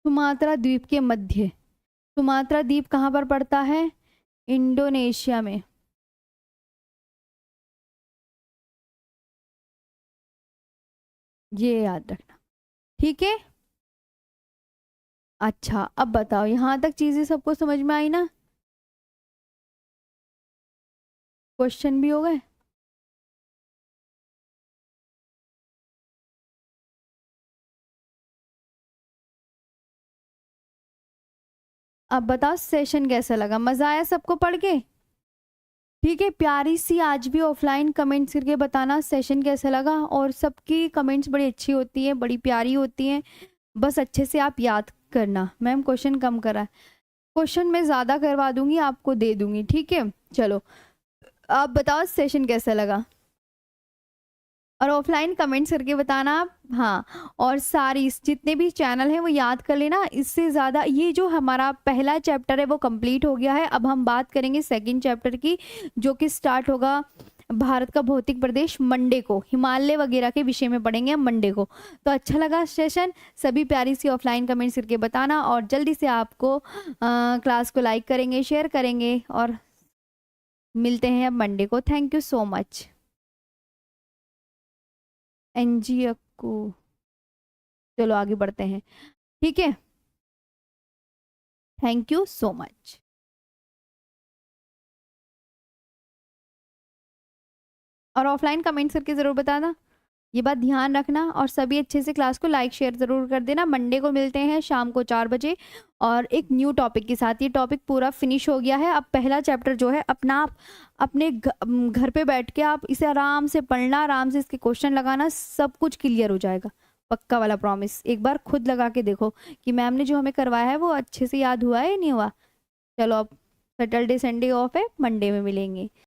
सुमात्रा द्वीप के मध्य। सुमात्रा द्वीप कहाँ पर पड़ता है? इंडोनेशिया में। ये याद रखना, ठीक है। अच्छा, अब बताओ, यहां तक चीजें सबको समझ में आई ना? क्वेश्चन भी हो गए? अब बताओ सेशन कैसा लगा, मजा आया सबको पढ़ के? ठीक है, प्यारी सी आज भी ऑफलाइन कमेंट्स करके बताना सेशन कैसा लगा। और सबकी कमेंट्स बड़ी अच्छी होती है, बड़ी प्यारी होती हैं, बस अच्छे से आप याद करना। मैम क्वेश्चन कम करा, क्वेश्चन मैं ज़्यादा करवा दूंगी, आपको दे दूंगी, ठीक है। चलो, आप बताओ सेशन कैसा लगा, और ऑफलाइन कमेंट्स करके बताना आप। हाँ, और सारी जितने भी चैनल हैं वो याद कर लेना। इससे ज़्यादा, ये जो हमारा पहला चैप्टर है वो कंप्लीट हो गया है। अब हम बात करेंगे सेकंड चैप्टर की, जो कि स्टार्ट होगा भारत का भौतिक प्रदेश मंडे को। हिमालय वगैरह के विषय में पढ़ेंगे हम मंडे को। तो अच्छा लगा सेशन, सभी प्यारी सी ऑफलाइन कमेंट्स करके बताना, और जल्दी से आपको क्लास को लाइक करेंगे, शेयर करेंगे, और मिलते हैं अब मंडे को। Thank you so much. NG Akku, चलो आगे बढ़ते हैं, ठीक है। Thank you so much. और ऑफलाइन कमेंट्स करके ज़रूर बताना, ये बात ध्यान रखना। और सभी अच्छे से क्लास को लाइक शेयर ज़रूर कर देना। मंडे को मिलते हैं शाम को 4 बजे, और एक न्यू टॉपिक के साथ। ये टॉपिक पूरा फिनिश हो गया है। अब पहला चैप्टर जो है अपना, आप अपने घर पे बैठ के आप इसे आराम से पढ़ना, आराम से इसके क्वेश्चन लगाना, सब कुछ क्लियर हो जाएगा, पक्का वाला प्रॉमिस। एक बार खुद लगा के देखो कि मैम ने जो हमें करवाया है वो अच्छे से याद हुआ है या नहीं हुआ। चलो, अब सैटरडे संडे ऑफ है, मंडे में मिलेंगे।